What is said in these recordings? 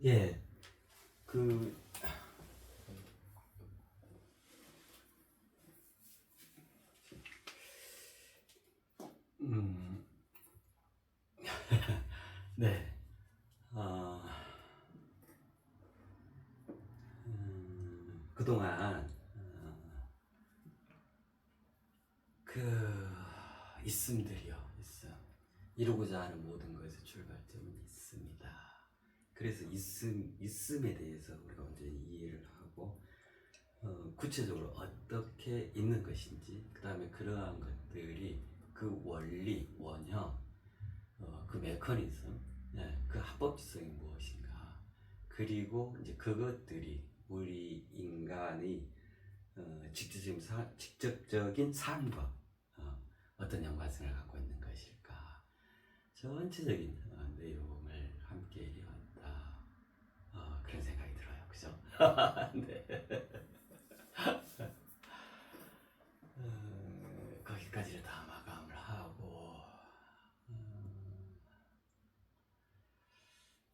예, 그, 음, 네, 어, 그동안, 그, 있음. 이루고자 하는 모든 것의 출발점은 있습니다. 그래서 있음에 대해서 우리가 먼저 이해를 하고, 구체적으로 어떻게 있는 것인지, 그 다음에 그러한 것들이 그 원리, 원형, 그 메커니즘, 그 합법성이 무엇인가, 그리고 이제 그것들이 우리 인간의 직접적인 삶과 어떤 연관성을 갖고 있는 것일까, 전체적인 내용을 함께 해왔다, 그런 생각이 들어요. 그죠? 네. 거기까지를 다 마감을 하고,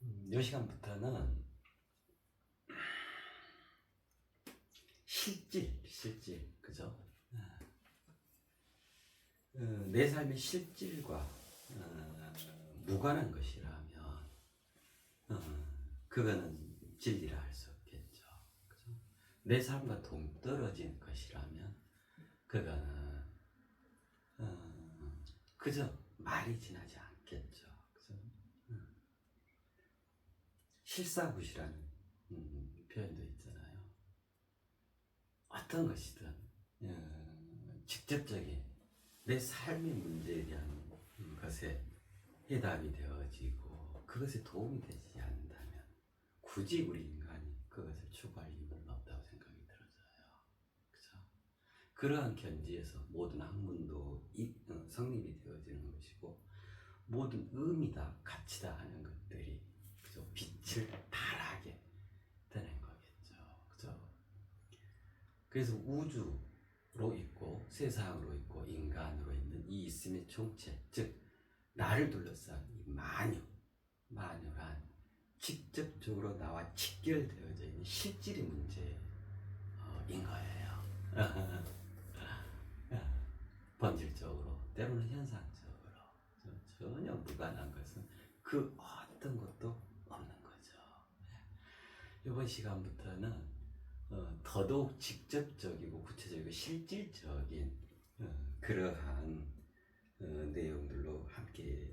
이 시간부터는 실질, 그죠? 내 삶의 실질과 무관한 것이라면, 그거는 진리라 할 수 없겠죠. 그죠? 내 삶과 동떨어진 것이라면, 그거는 그저 말이 지나지 않겠죠. 그죠? 실사구시라는 표현도 있잖아요. 어떤 것이든 직접적인 내 삶의 문제에 대한 것에 해답이 되어지고 그것에 도움이 되지 않는다면 굳이 우리 인간이 그것을 추구할 이유는 없다고 생각이 들어져요. 그죠? 그러한 견지에서 모든 학문도 성립이 되어지는 것이고, 모든 의미다, 가치다 하는 것들이 그죠? 빛을 발하게 되는 거겠죠. 그죠? 그래서 우주로 있고 세상으로 있고 인간으로 있는 이 있음의 총체, 즉 나를 둘러싼 이 만유란 직접적으로 나와 직결되어져 있는 실질의 문제인 거예요. 본질적으로, 때로는 현상적으로 전혀 무관한 것은 그 어떤 것도 없는 거죠. 이번 시간부터는 더더욱 직접적이고 구체적이고 실질적인 그러한 내용들로 함께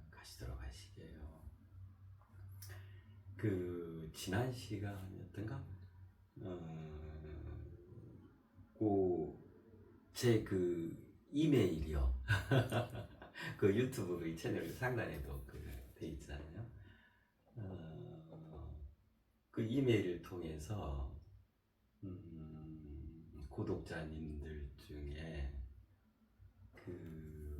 가시도록 하시게요. 그 지난 시간이었던가 제그 이메일이요. 그 유튜브 채널 상단에도 돼 있잖아요. 그 이메일을 통해서 구독자님들 중에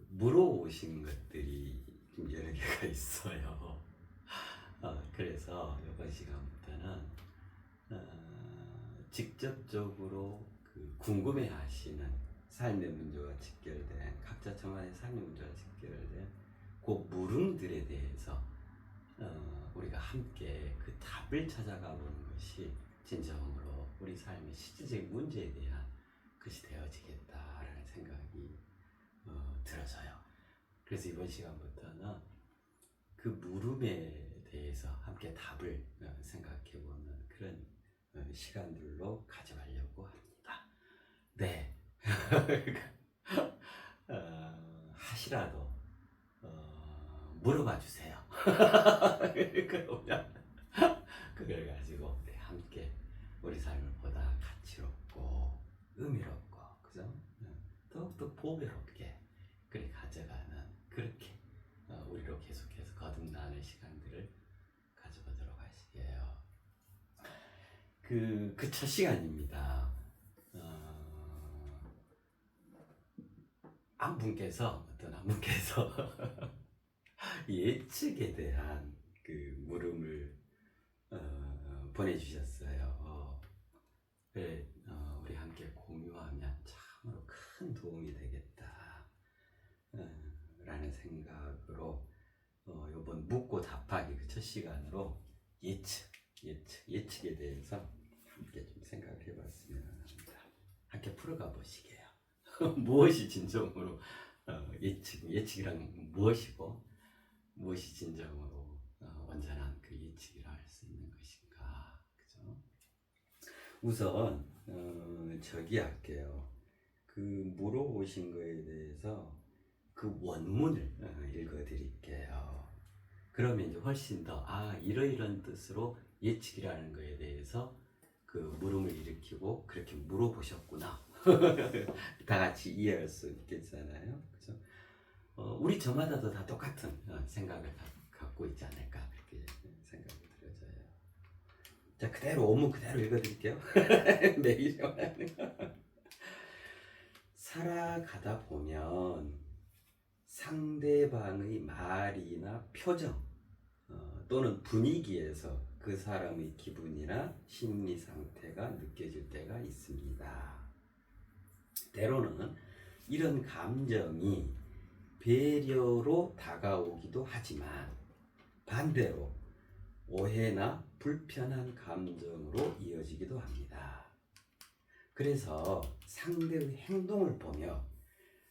물어오신 것들이 좀 여러 개가 있어요. 그래서 이번 시간부터는 직접적으로 궁금해하시는 삶의 문제와 직결된, 각자 저만의 삶의 문제와 직결된 그 물음들에 대해서 우리가 함께 그 답을 찾아가 보는 것이 진정으로 우리 삶의 실질적인 문제에 대한 것이 되어지겠다라는 생각이 들어서요. 그래서 이번 시간부터는 그 물음에 대해서 함께 답을 생각해보는 그런 시간들로 가져가려고 합니다. 네. 하시라도 물어봐 주세요. 그러면 그걸 가지고 함께 우리 삶을 보다 가치롭고 의미롭고, 그죠? 더욱더 보배롭게 그렇게 가져가는, 그렇게 우리로 계속해서 거듭나는 시간들을 가져보도록 하시게요. 그 첫 시간입니다. 어떤 한 분께서 예측에 대한 그 물음을 보내주셨어요. 그래, 우리 함께 공유하면 참으로 큰 도움이 되겠다 라는 생각으로 이번 묻고 답하기 그 첫 시간으로 예측에 대해서 함께 좀 생각을 해봤으면 합니다. 함께 풀어가 보시게요. 무엇이 진정으로 예측이란 무엇이고 무엇이 진정으로 온전한 그 예측이라 할 수 있는 것인가, 그죠? 우선 저기 할게요. 그 물어보신 거에 대해서 그 원문을 읽어드릴게요. 그러면 이제 훨씬 더 이러이런 뜻으로 예측이라는 거에 대해서 그 물음을 일으키고 그렇게 물어보셨구나. 다 같이 이해할 수 있겠잖아요, 그죠? 우리 저마다도 다 똑같은 생각을 갖고 있지 않을까, 그렇게 생각이 들어져요. 자, 그대로 원문 그대로 읽어드릴게요. 매일 살아가다 보면 상대방의 말이나 표정 또는 분위기에서 그 사람의 기분이나 심리 상태가 느껴질 때가 있습니다. 때로는 이런 감정이 배려로 다가오기도 하지만 반대로 오해나 불편한 감정으로 이어지기도 합니다. 그래서 상대의 행동을 보며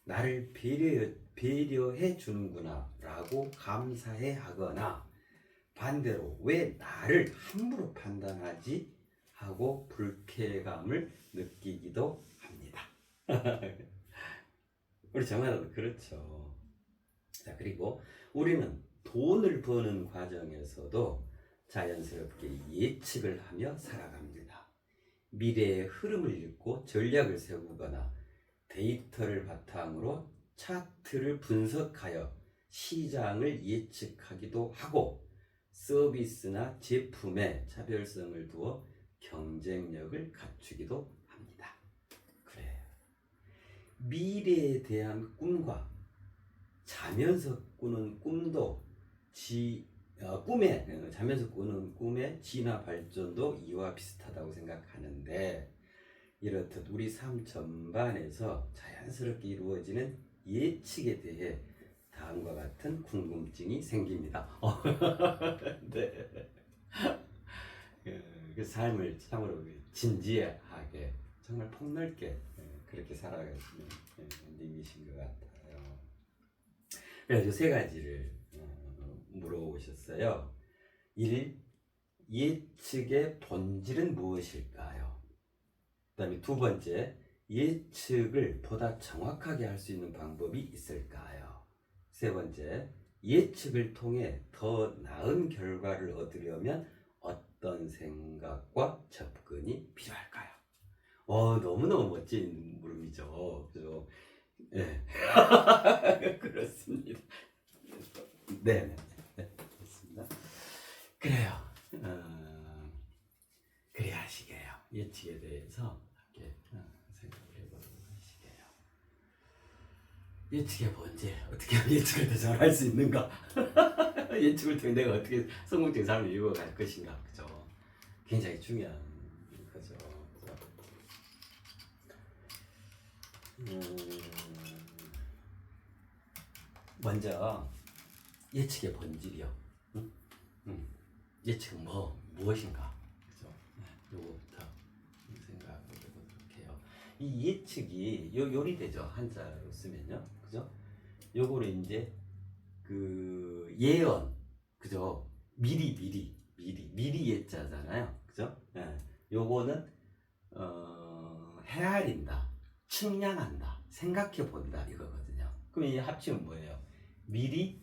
나를 배려해 주는구나 라고 감사해 하거나 반대로 왜 나를 함부로 판단하지 하고 불쾌감을 느끼기도 합니다. 우리 정말로 그렇죠. 자, 그리고 우리는 돈을 버는 과정에서도 자연스럽게 예측을 하며 살아갑니다. 미래의 흐름을 읽고 전략을 세우거나 데이터를 바탕으로 차트를 분석하여 시장을 예측하기도 하고 서비스나 제품에 차별성을 두어 경쟁력을 갖추기도 합니다. 그래요. 미래에 대한 꿈과 자면서 꾸는 꿈도 자면서 꾸는 꿈의 진화 발전도 이와 비슷하다고 생각하는데 이렇듯 우리 삶 전반에서 자연스럽게 이루어지는 예측에 대해 다음과 같은 궁금증이 생깁니다. 네. 그 삶을 참으로 진지하게 정말 폭넓게 그렇게 살아가시는 님이신 것 같아요. 그래서 세 가지를 물어보셨어요. 1. 예측의 본질은 무엇일까요? 그 다음에 두 번째, 예측을 보다 정확하게 할 수 있는 방법이 있을까요? 세 번째, 예측을 통해 더 나은 결과를 얻으려면 어떤 생각과 접근이 필요할까요? 너무너무 멋진 물음이죠. 그죠? 네. 그렇습니다. 네, 그렇습니다. 그래요. 그래 하시게요. 예측에 대해서 함께 생각을 해보도록 하시게요. 예측의 본질, 어떻게 하면 예측을 더 잘할 수 있는가? 예측을 통해 내가 어떻게 성공적인 삶을 이루어갈 것인가, 그죠? 굉장히 중요한 거죠. 먼저 예측의 본질이요. 예측은 무엇인가? 그죠? 요거부터 생각을 해보도록 해요. 이 예측이 요리되죠. 한자로 쓰면요. 그죠? 요거를 이제 그 예언, 그죠? 미리 예자잖아요. 그죠? 예. 요거는 헤아린다, 측량한다, 생각해 본다 이거거든요. 그럼 이 합치면 뭐예요? 미리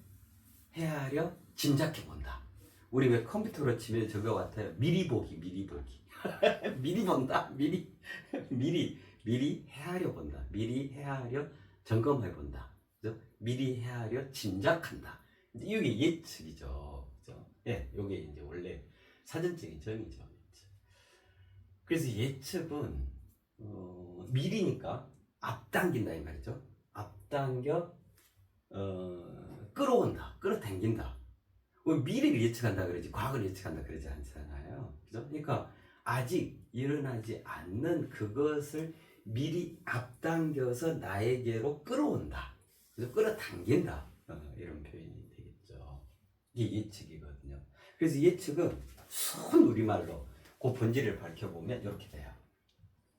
헤아려 짐작해 본다. 우리 왜 컴퓨터로 치면 저거 같아요. 미리 보기. 미리 본다. 미리 헤아려 본다. 미리 헤아려 점검해 본다. 그죠? 미리 헤아려 짐작한다. 이게 예측이죠. 그죠? 예, 요게 이제 원래 사전적인 정의죠. 그래서 예측은 미리니까 앞당긴다 이 말이죠. 앞당겨 끌어당긴다. 미래를 예측한다 그러지 과거를 예측한다 그러지 않잖아요. 그죠? 그러니까 아직 일어나지 않는 그것을 미리 앞당겨서 나에게로 끌어온다. 그래서 끌어당긴다. 이런 표현이 되겠죠. 이게 예측이거든요. 그래서 예측은 순 우리말로 그 본질을 밝혀보면 이렇게 돼요.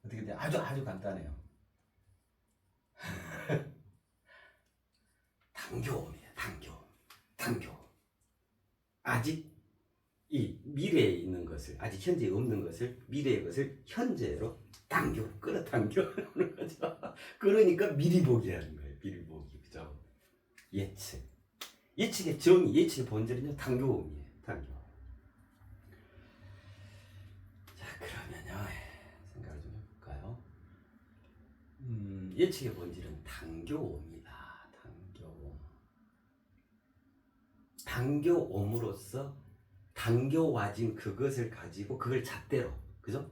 어떻게 돼요? 아주 간단해요. 당교음이에요. 당교. 아직 이 미래에 있는 것을, 아직 현재에 없는 것을, 미래의 것을 현재로 끌어당겨오는 거죠. 그러니까 미리보기라는 거예요. 미리보기. 그죠? 예측. 예측의 본질은요, 당교음이에요. 당교. 자, 그러면요, 생각을 좀 해볼까요? 예측의 본질은 당교음이다. 당교옴으로써 당겨와진 그것을 가지고 그걸 잣대로, 그죠?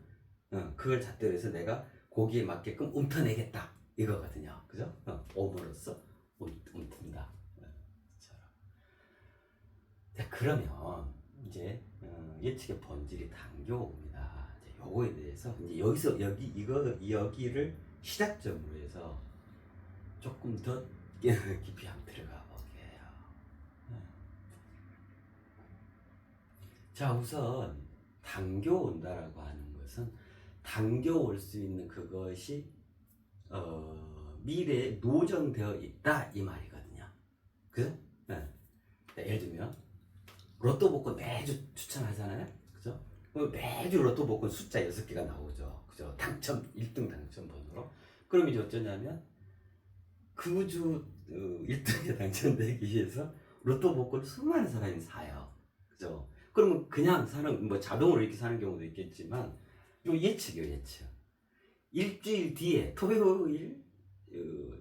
그걸 잣대로 해서 내가 거기에 맞게끔 움터내겠다 이거거든요. 그죠? 옴으로써 움튼다. 자, 그러면 이제 예측의 본질이 당교옵니다. 요거에 대해서 이제 여기서 여기를 시작점으로 해서 조금 더 깊이 한번 들어가 볼게요. 자, 우선 당겨온다라고 하는 것은 당겨올 수 있는 그것이 미래에 노정되어 있다 이 말이거든요. 그죠? 네. 예를 들면 로또 복권 매주 추천하잖아요. 그죠? 매주 로또 복권 숫자 6개가 나오죠. 그죠? 1등 당첨번호로. 그럼 이제 어쩌냐면 그 주 1등에 당첨되기 위해서 로또 복권을 수많은 사람이 사요. 그죠? 그러면 그냥 사는, 뭐 자동으로 이렇게 사는 경우도 있겠지만, 요 예측이요, 예측. 일주일 뒤에, 토요일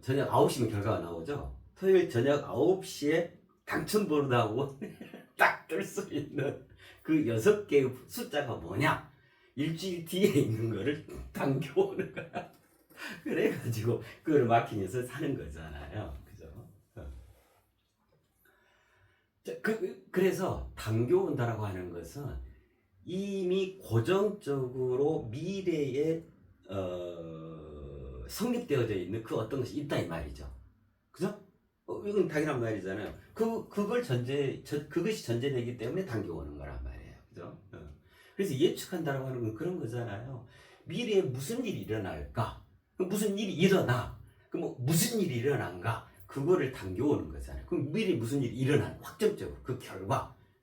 저녁 9시면 결과가 나오죠? 토요일 저녁 9시에 당첨번호 나오고 딱 뜰 수 있는 그 6개의 숫자가 뭐냐? 일주일 뒤에 있는 거를 당겨오는 거야. 그래가지고, 그걸 마킹해서 사는 거잖아요. 그죠? 그래서 당겨온다라고 하는 것은 이미 고정적으로 미래에 성립되어져 있는 그 어떤 것이 있다 이 말이죠. 그죠? 이건 당연한 말이잖아요. 그것이 전제되기 때문에 당겨오는 거란 말이에요. 그죠? 그래서 예측한다라고 하는 건 그런 거잖아요. 미래에 무슨 일이 일어날까? 무슨 일이 일어나? 그럼 무슨 일이 일어난가? 그거를 당겨오는 거잖아요. 그럼 미리 무슨 일이 일어나는 확정적으로 그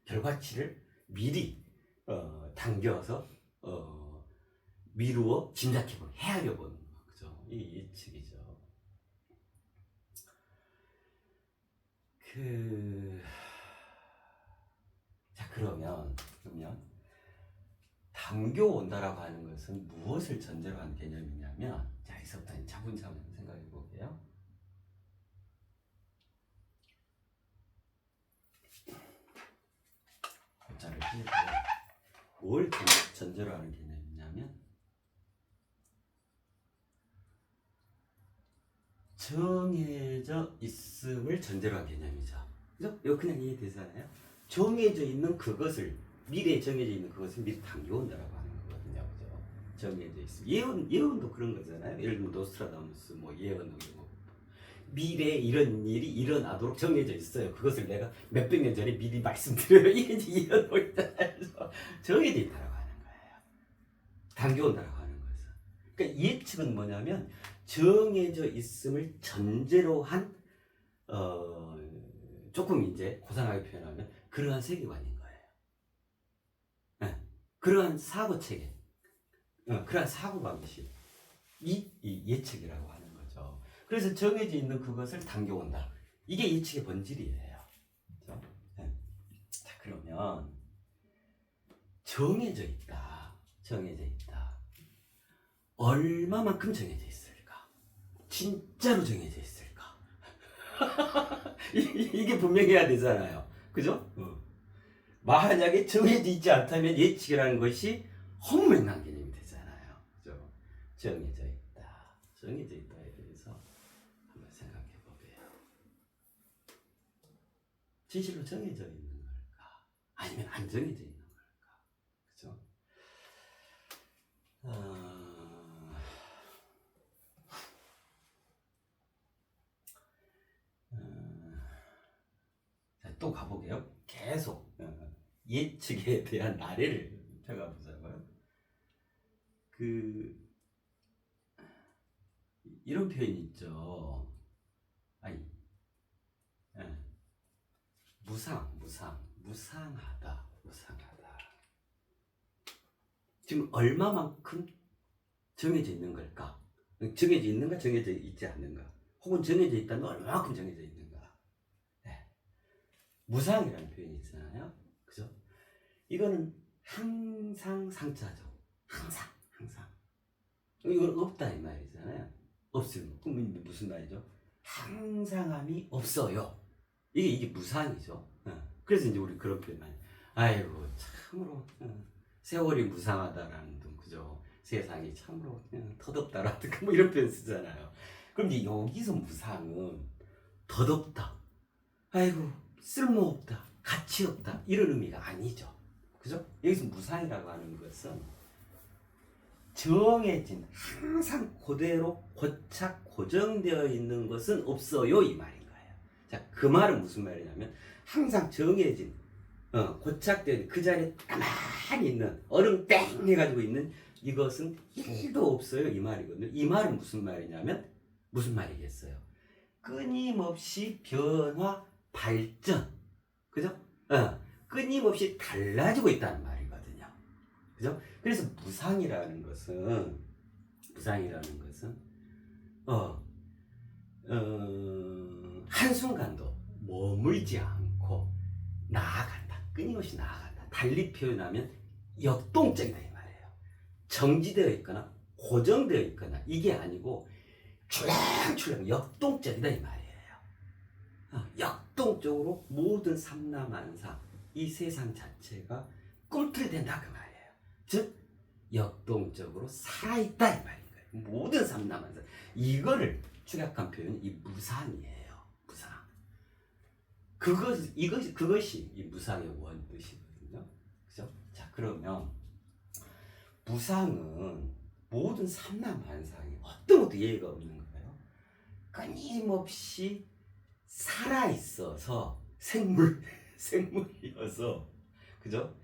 결과치를 미리 당겨서 미루어 짐작해보고 헤아려 보는 거, 그죠? 이 예측이죠. 자, 그러면 당겨온다라고 하는 것은 무엇을 전제로 한 개념이냐면, 자, 여기서부터 차분차분 생각해 볼게요. 뭘 전제로 하는 개념이냐면 정해져 있음을 전제로 한 개념이죠. 그죠? 이거 그냥 이해되잖아요. 정해져 있는 그것을, 미래에 정해져 있는 그것을 미리 당겨온다라고 하는 거거든요. 그죠? 정해져 있음. 예언도 그런 거잖아요. 예를 들면 노스트라다무스 뭐 예언 미래에 이런 일이 일어나도록 정해져 있어요. 그것을 내가 몇백 년 전에 미리 말씀드려요. 이게 이제 예언도 있잖아요. 정해져 있다라고 하는 거예요. 당겨온다라고 하는 것은. 그러니까 예측은 뭐냐면 정해져 있음을 전제로 한 조금 이제 고상하게 표현하면 그러한 세계관인 거예요. 네. 그러한 사고 체계, 그러한 사고 방식, 이 예측이라고 하는 거죠. 그래서 정해져 있는 그것을 당겨온다. 이게 예측의 본질이에요. 그렇죠? 네. 자, 그러면 정해져 있다. 얼마만큼 정해져 있을까? 진짜로 정해져 있을까? 이게 분명해야 되잖아요. 그죠? 만약에 정해져 있지 않다면 예측이라는 것이 허무맹랑한 개념이 되잖아요. 그죠? 정해져 있다에 대해서 한번 생각해 보게요. 진실로 정해져 있는 걸까? 아니면 안 정해져 있는 걸까? 그죠? 자, 또 가보게요. 계속 예측에 대한 나래를 펴가보자고요. 이런 표현이 있죠. 아니, 예. 무상하다. 지금 얼마만큼 정해져 있는 걸까? 정해져 있는가, 정해져 있지 않는가? 혹은 정해져 있다면 얼마만큼 정해져 있는가? 네. 무상이라는 표현이 있잖아요. 그죠? 이거는 항상 상자죠. 항상. 이건 없다 이 말이잖아요. 없으면 그럼 무슨 말이죠? 항상함이 없어요. 이게 무상이죠. 그래서 이제 우리 그런 표현 많이. 아이고 참으로 세월이 무상하다라는 등 그죠? 세상이 참으로 덧없다라든가 뭐 이런 표현 쓰잖아요. 그럼 이제 여기서 무상은 덧없다. 아이고 쓸모없다. 가치 없다. 이런 의미가 아니죠. 그죠? 여기서 무상이라고 하는 것은 정해진 항상 그대로 고착 고정되어 있는 것은 없어요 이 말인 거예요. 자, 그 말은 무슨 말이냐면 항상 정해진 고착되어 그 자리에 가만히 있는 얼음 땡 해가지고 있는 이것은 1도 없어요 이 말이거든요. 이 말은 무슨 말이냐면 무슨 말이겠어요? 끊임없이 변화 발전, 그죠? 끊임없이 달라지고 있다는 말이거든요. 그죠? 그래서 무상이라는 것은 한순간도 머물지 않고 나아간다. 끊임없이 나아간다. 달리 표현하면 역동적이다 이 말이에요. 정지되어 있거나 고정되어 있거나 이게 아니고 출렁출렁 역동적이다 이 말이에요. 역동적으로 모든 삼라만상 이 세상 자체가 꿈틀댄다 그 말이에요. 즉 역동적으로 살아있다 이 말인 거예요. 모든 삼라만상 이거를 축약한 표현이 이 무상이에요. 무상. 그것이 이 무상의 원뜻이거든요. 그죠? 자, 그러면 무상은 모든 삼라만상에 어떤 것도 예의가 없는 거예요. 끊임없이 살아있어서 생물이어서 그죠?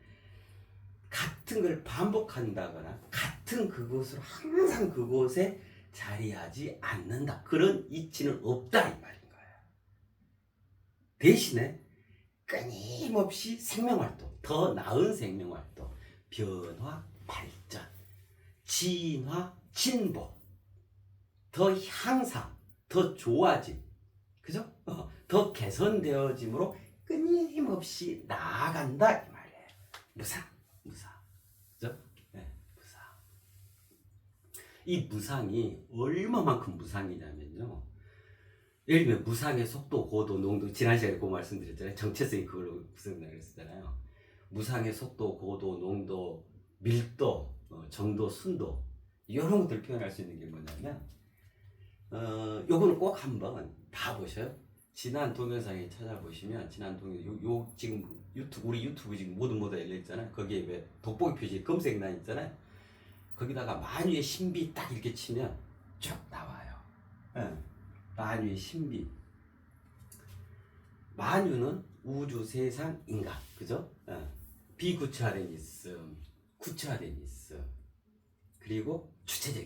같은 걸 반복한다거나 같은 그곳으로 항상 그곳에 자리하지 않는다. 그런 이치는 없다 이 말인 거예요. 대신에 끊임없이 생명활동, 더 나은 생명활동, 변화, 발전, 진화, 진보, 더 향상, 더 좋아짐, 그죠? 더 개선되어짐으로 끊임없이 나아간다 이 말이에요. 무상, 그죠? 네, 무상. 이 무상이 얼마만큼 무상이냐면요. 예를 들면 무상의 속도, 고도, 농도 지난 시간에 그 말씀드렸잖아요. 정체성이 그걸로 구성된다고 했잖아요. 무상의 속도, 고도, 농도, 밀도, 정도, 순도 이런 것들 표현할 수 있는 게 뭐냐면 요거는 꼭 한번 봐보셔요. 지난 동영상에 찾아보시면 지금 우리 유튜브 지금 모두 열려 있잖아요. 거기에 왜 돋보기 표시 검색 란 있잖아요. 거기다가 만유의 신비 딱 이렇게 치면 쭉 나와요. 만유의 신비. 만유는 우주, 세상, 인간, 그죠? 비구체화된 있음, 구체화된 있음, 그리고 주체적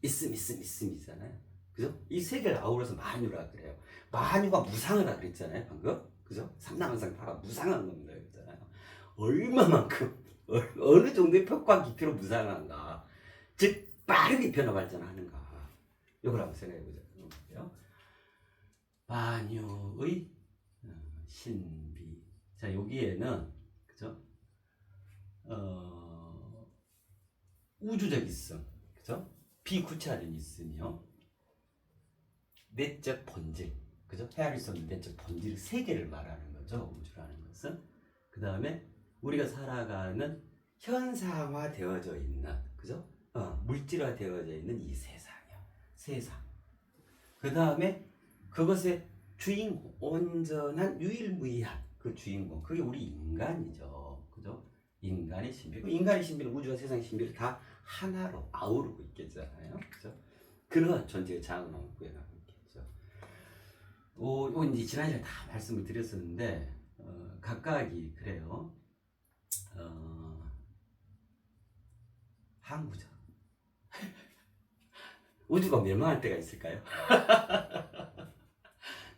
있음이잖아요. 그죠? 이 세 개를 아우러서 만유라 그래요. 만유가 무상하다 그랬잖아요, 방금. 그죠? 삼라만상 다가 무상한 겁니다, 그랬잖아요. 얼마만큼, 어느 정도의 벽과 깊이로 무상한가. 즉, 빠르게 변화 발전하는가. 이걸 한번 생각해 보자고요. 만유의 신비. 자, 여기에는, 그죠? 우주적 있음, 그죠? 비구체화된 있음이요. 내적 본질, 그죠? 헤아릴 수 없는 내적 본질 세 개를 말하는 거죠. 우주라는 것은. 그 다음에 우리가 살아가는 현상화되어져 있는, 그죠? 물질화되어져 있는 이 세상이요. 세상. 그 다음에 그것의 주인공, 온전한 유일무이한 그 주인공, 그게 우리 인간이죠. 그죠? 인간의 신비. 인간의 신비는 우주와 세상의 신비를 다 하나로 아우르고 있겠잖아요. 그죠? 그런 존재의 장엄함을 구현하고 있겠죠. 이건 이제 지난주에 다 말씀을 드렸었는데, 각각이 그래요. 항구죠. 우주가 멸망할 때가 있을까요?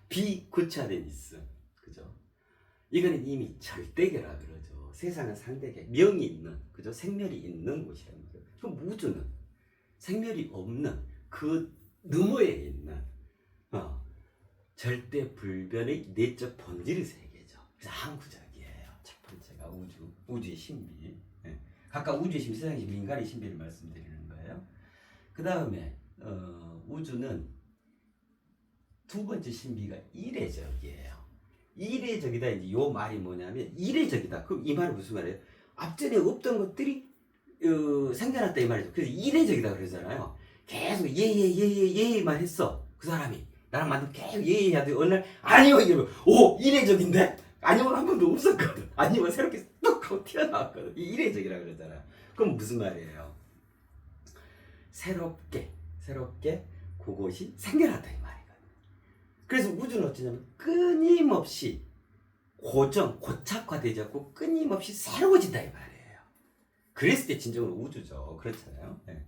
비구체화된 있음. 그죠? 이거는 이미 절대계라 그러죠. 세상은 상대계, 명이 있는, 그죠? 생멸이 있는 곳이란 말이에요. 그럼 우주는 생멸이 없는 그 너머에 있는 절대 불변의 내적 본질의 세계죠. 그래서 항구적이에요. 첫 번째가 우주의 신비. 예. 각각 우주의 신비, 세상의 신비, 인간의 신비를 말씀드리는 거예요. 그 다음에 우주는 두 번째 신비가 이례적이에요. 이례적이다, 이제 요 말이 뭐냐면, 이례적이다. 그럼 이 말은 무슨 말이에요? 앞전에 없던 것들이 생겨났다 이 말이죠. 그래서 이례적이다 그러잖아요. 계속 예만 했어. 그 사람이 나랑 만나면 계속 하더니 어느 날 아니요 이러면 오 이례적인데? 아니면 한 번도 없었거든. 아니면 새롭게 뚝 하고 튀어나왔거든. 이례적이라 그러잖아요. 그럼 무슨 말이에요? 새롭게 그것이 생겨났다 이 말이거든요. 그래서 우주는 어쩌냐면 끊임없이 고착화되지 않고 끊임없이 새로워진다 이 말이에요. 그랬을 때 진정으로 우주죠. 그렇잖아요. 네.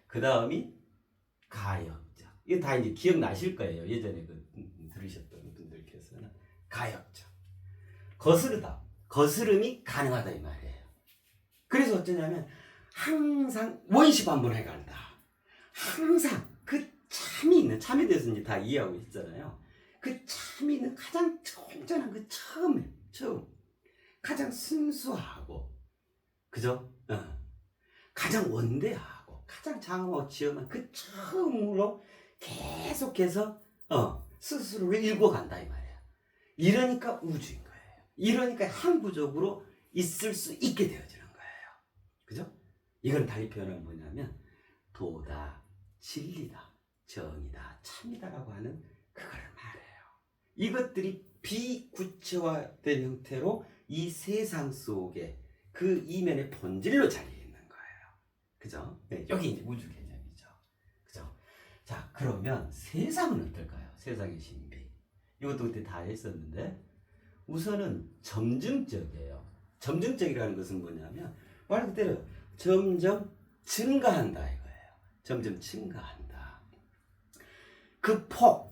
그 다음이 가역적. 이거 다 이제 기억나실 거예요. 예전에 들으셨던 분들께서는 가역적. 거스르다. 거스름이 가능하다 이 말이에요. 그래서 어쩌냐면 항상 원시반복해 간다. 항상 그 참이 있는, 참에 대해서 이제 다 이해하고 있잖아요. 그 참이 있는 가장 온전한 그 처음 가장 순수하고, 그죠? 가장 원대하고 가장 장엄하고 그 처음으로 계속해서 스스로를 읽어간다 이 말이에요. 이러니까 우주인 거예요. 이러니까 항구적으로 있을 수 있게 되어지는 거예요. 그죠? 이건 달리 표현하면 뭐냐면 도다, 진리다, 정이다, 참이다라고 하는 그거를 말해요. 이것들이 비구체화된 형태로 이 세상 속에 그 이면의 본질로 자리해 있는 거예요. 그죠? 네, 여기 이제 우주 개념이죠. 그죠? 자, 그러면 세상은 어떨까요? 세상의 신비. 이것도 그때 다 했었는데, 우선은 점증적이에요. 점증적이라는 것은 뭐냐면, 말 그대로 점점 증가한다 이거예요. 점점 증가한다. 그 폭,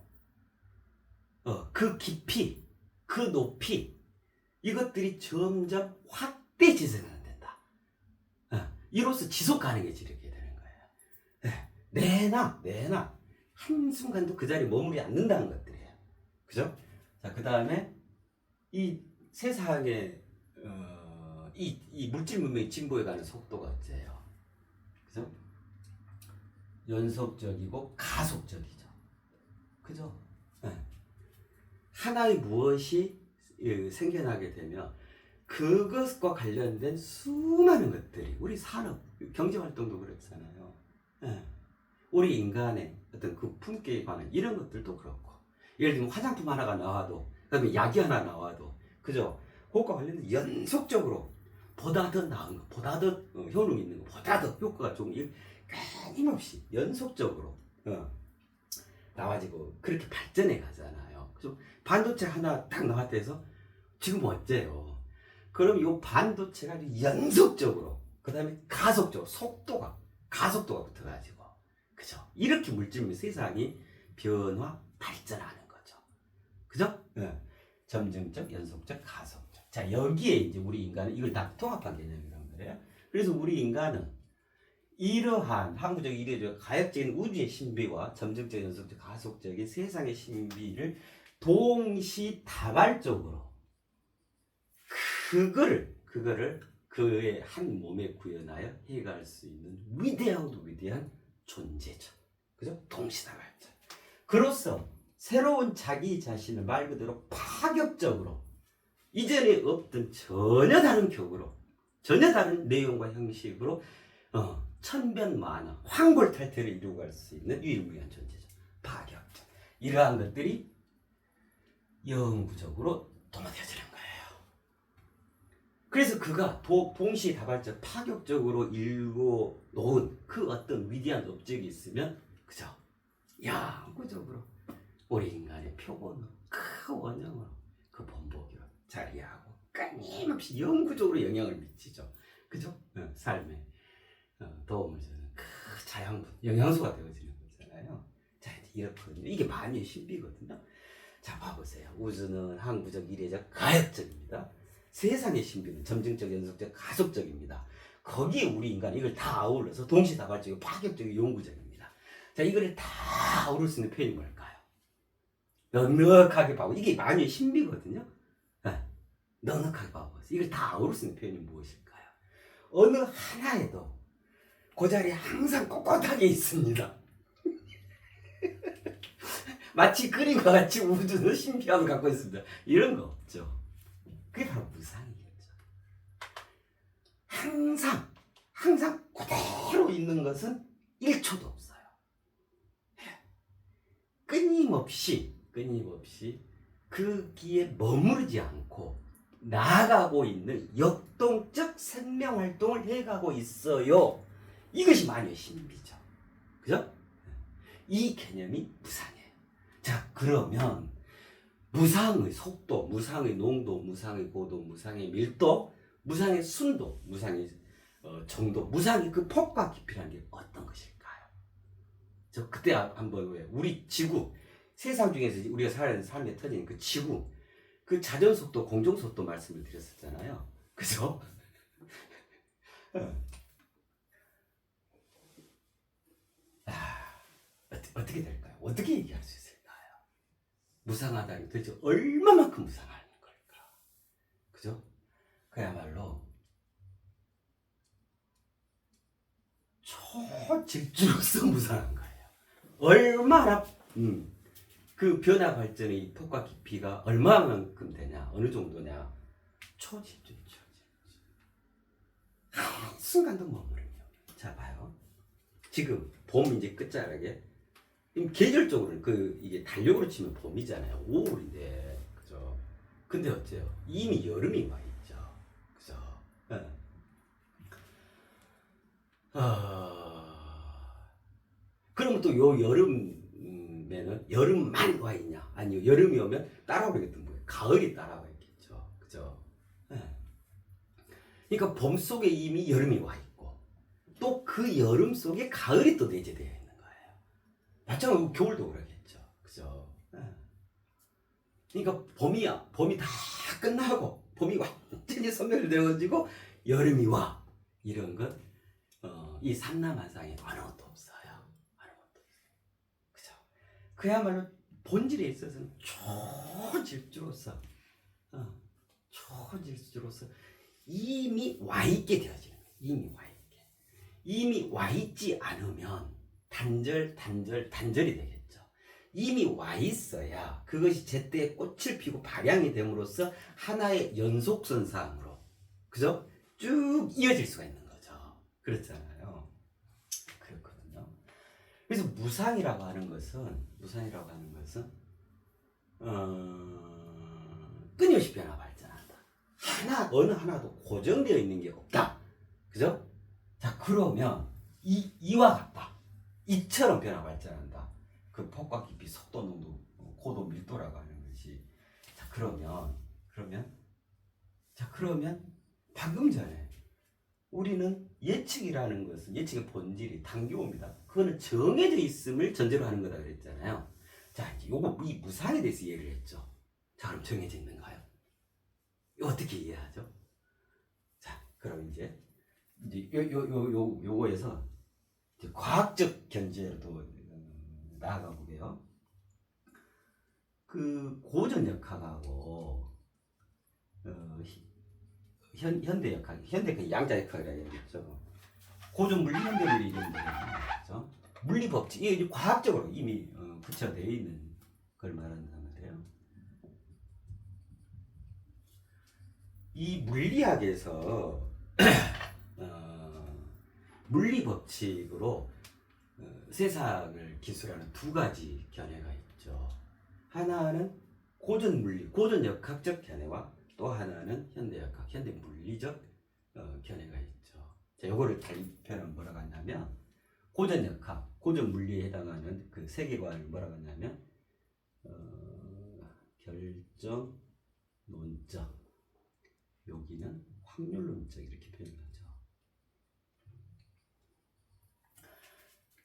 그 깊이, 그 높이, 이것들이 점점 확대지선을 된다. 이로써 지속 가능해지게 되는 거예요. 내나 한순간도 그 자리에 머무르지 않는다는 것들이에요. 그죠? 자, 그 다음에 이 세상의 이 물질 문명의 진보에 가는 속도가 어째요? 그죠? 연속적이고 가속적이죠. 그죠? 하나의 무엇이 생겨나게 되면 그것과 관련된 수많은 것들이, 우리 산업, 경제활동도 그렇잖아요. 우리 인간의 어떤 그 품격에 관한 이런 것들도 그렇고, 예를 들면 화장품 하나가 나와도, 그 다음에 약이 하나 나와도, 그죠? 그것과 관련된 연속적으로 보다 더 나은 거, 보다 더 효능 있는 거, 보다 더 효과가 좋은, 끊임없이 연속적으로 나와지고 그렇게 발전해 가잖아요. 그죠? 반도체 하나 딱 나왔다 해서 지금 어때요? 그럼 이 반도체가 연속적으로, 그 다음에 가속적으로, 가속도가 붙어가지고, 그죠? 이렇게 물질 세상이 변화, 발전하는 거죠. 그죠? 점증적, 연속적, 가속적. 자, 여기에 이제 우리 인간은 이걸 다 통합한 개념이란 말이에요. 그래서 우리 인간은 이러한 항구적, 이례적, 가역적인 우주의 신비와 점증적, 연속적, 가속적인 세상의 신비를 동시다발적으로 그거를 그의 한 몸에 구현하여 해갈 수 있는 위대한 존재죠. 그죠? 동시다발적. 그로써 새로운 자기 자신을 말 그대로 파격적으로, 이전에 없던 전혀 다른 격으로, 전혀 다른 내용과 형식으로 천변만화, 황골탈퇴를 이루고 갈 수 있는 유일무이한 존재죠. 파격적. 이러한 것들이 영구적으로 도모되어지는 거예요. 그래서 그가 동시다발적, 파격적으로 일궈 놓은 그 어떤 위대한 업적이 있으면, 그죠? 영구적으로 우리 인간의 표본으로, 그 원형으로, 그 본보기로 자리하고 끊임없이 영구적으로 영향을 미치죠. 그죠? 삶에 도움을 주는 그 자양분, 영양소가 되어지는 거잖아요. 자, 이제 이렇거든요. 이게 만유의 신비거든요. 자, 봐보세요. 우주는 항구적, 이례적, 가역적입니다. 세상의 신비는 점증적, 연속적, 가속적입니다. 거기에 우리 인간이 이걸 다 아울러서 동시다발적이고 파격적이고 영구적입니다. 자, 이걸 다 아우를 수 있는 표현이 뭘까요? 넉넉하게 봐보. 이게 만유의 신비거든요. 넉넉하게 봐보세요. 이걸 다 아우를 수 있는 표현이 무엇일까요? 어느 하나에도 그 자리에 항상 꼿꼿하게 있습니다. 마치 그림과 같이 우주는 신비함을 갖고 있습니다. 이런 거 없죠. 그게 바로 무상이겠죠. 항상 그대로 있는 것은 1초도 없어요. 끊임없이 그 기에 머무르지 않고 나아가고 있는 역동적 생명활동을 해가고 있어요. 이것이 만유의 신비죠. 그죠? 이 개념이 무상이에요. 자, 그러면 무상의 속도, 무상의 농도, 무상의 고도, 무상의 밀도, 무상의 순도, 무상의 정도, 무상의 그 폭과 깊이라는 게 어떤 것일까요? 저 그때 한번 왜 우리 지구, 세상 중에서 우리가 살아가는 삶에 터지는 그 지구, 그 자전속도, 공정속도 말씀을 드렸었잖아요. 그죠? 어떻게 될까요? 어떻게 얘기할 수 있을까요? 무상하다는 게 도대체 얼마만큼 무상한 걸까? 그죠? 그야말로 초질주로서 무상한 거예요. 얼마나 그 변화 발전의 폭과 깊이가 얼마만큼 되냐, 어느 정도냐, 초질주죠. 한순간도 머무르며. 자, 봐요. 지금 봄 이제 끝자락에 계절적으로는 이게 달력으로 치면 봄이잖아요. 5월인데, 그죠? 근데 어째요? 이미 여름이 와 있죠. 그죠? 그러면 또 요 여름에는 여름만 와 있냐? 아니요, 여름이 오면 따라오겠던 뭐예요? 가을이 따라와 있겠죠. 그죠? 그러니까 봄 속에 이미 여름이 와 있고, 또 그 여름 속에 가을이 또 내재되어 있는 거예요. 마찬가지로 겨울도 그러겠죠. 그죠? 그러니까 봄이 다 끝나고, 봄이 완전히 소멸되어지고, 여름이 와. 이런 것, 이 삼라만상에 어느 것도 없어요. 어느 것도 없어요. 그죠? 그야말로 본질에 있어서는 초질주로서, 이미 와 있게 되어지는 거예요. 이미 와 있지 않으면 단절이 되겠죠. 이미 와 있어야 그것이 제때에 꽃을 피고 발향이 됨으로써 하나의 연속선상으로, 그죠? 쭉 이어질 수가 있는 거죠. 그렇잖아요. 그렇거든요. 그래서 무상이라고 하는 것은 끊임없이 변화 발전한다. 어느 하나도 고정되어 있는 게 없다. 그죠? 자, 그러면 이와 같다. 이처럼 변화 발전한다. 그 폭과 깊이, 속도, 농도, 고도, 밀도라고 하는 것이. 자, 그러면 방금 전에 우리는 예측이라는 것은, 예측의 본질이 당교입니다. 그거는 정해져 있음을 전제로 하는 거다 그랬잖아요. 자, 이 무상에 대해서 이해를 했죠. 자, 그럼 정해져 있는가요? 어떻게 이해하죠? 자, 그럼 이제 요거에서 이제 과학적 견제로 나아가 보게요. 그 고전역학하고 현대역학, 현대그 양자역학이라 얘기했죠. 고전 물리, 현대 물리 이런 거죠. 물리 법칙, 이게 과학적으로 이미 구체화되어 있는 걸 말한단 말이에요. 이 물리학에서 물리 법칙으로 세상을 기술하는 두 가지 견해가 있죠. 하나는 고전 물리, 고전 역학적 견해와 또 하나는 현대역학, 현대 물리적 견해가 있죠. 자, 요거를 달리 표현하면 뭐라고 하냐면, 고전 역학, 고전 물리에 해당하는 그 세계관을 뭐라고 하냐면 결정, 논적, 여기는 확률론적 이렇게 표현하죠.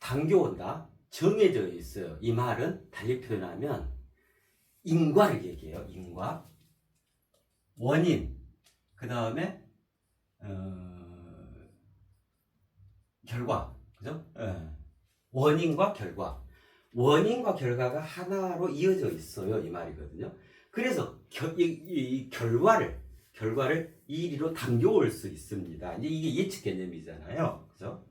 당겨온다. 정해져 있어요. 이 말은 달리 표현하면 인과를 얘기해요. 인과. 원인. 그 다음에 결과. 그죠? 원인과 결과. 원인과 결과가 하나로 이어져 있어요. 이 말이거든요. 그래서 이 결과를 이리로 당겨올 수 있습니다. 이게 예측 개념이잖아요. 그죠?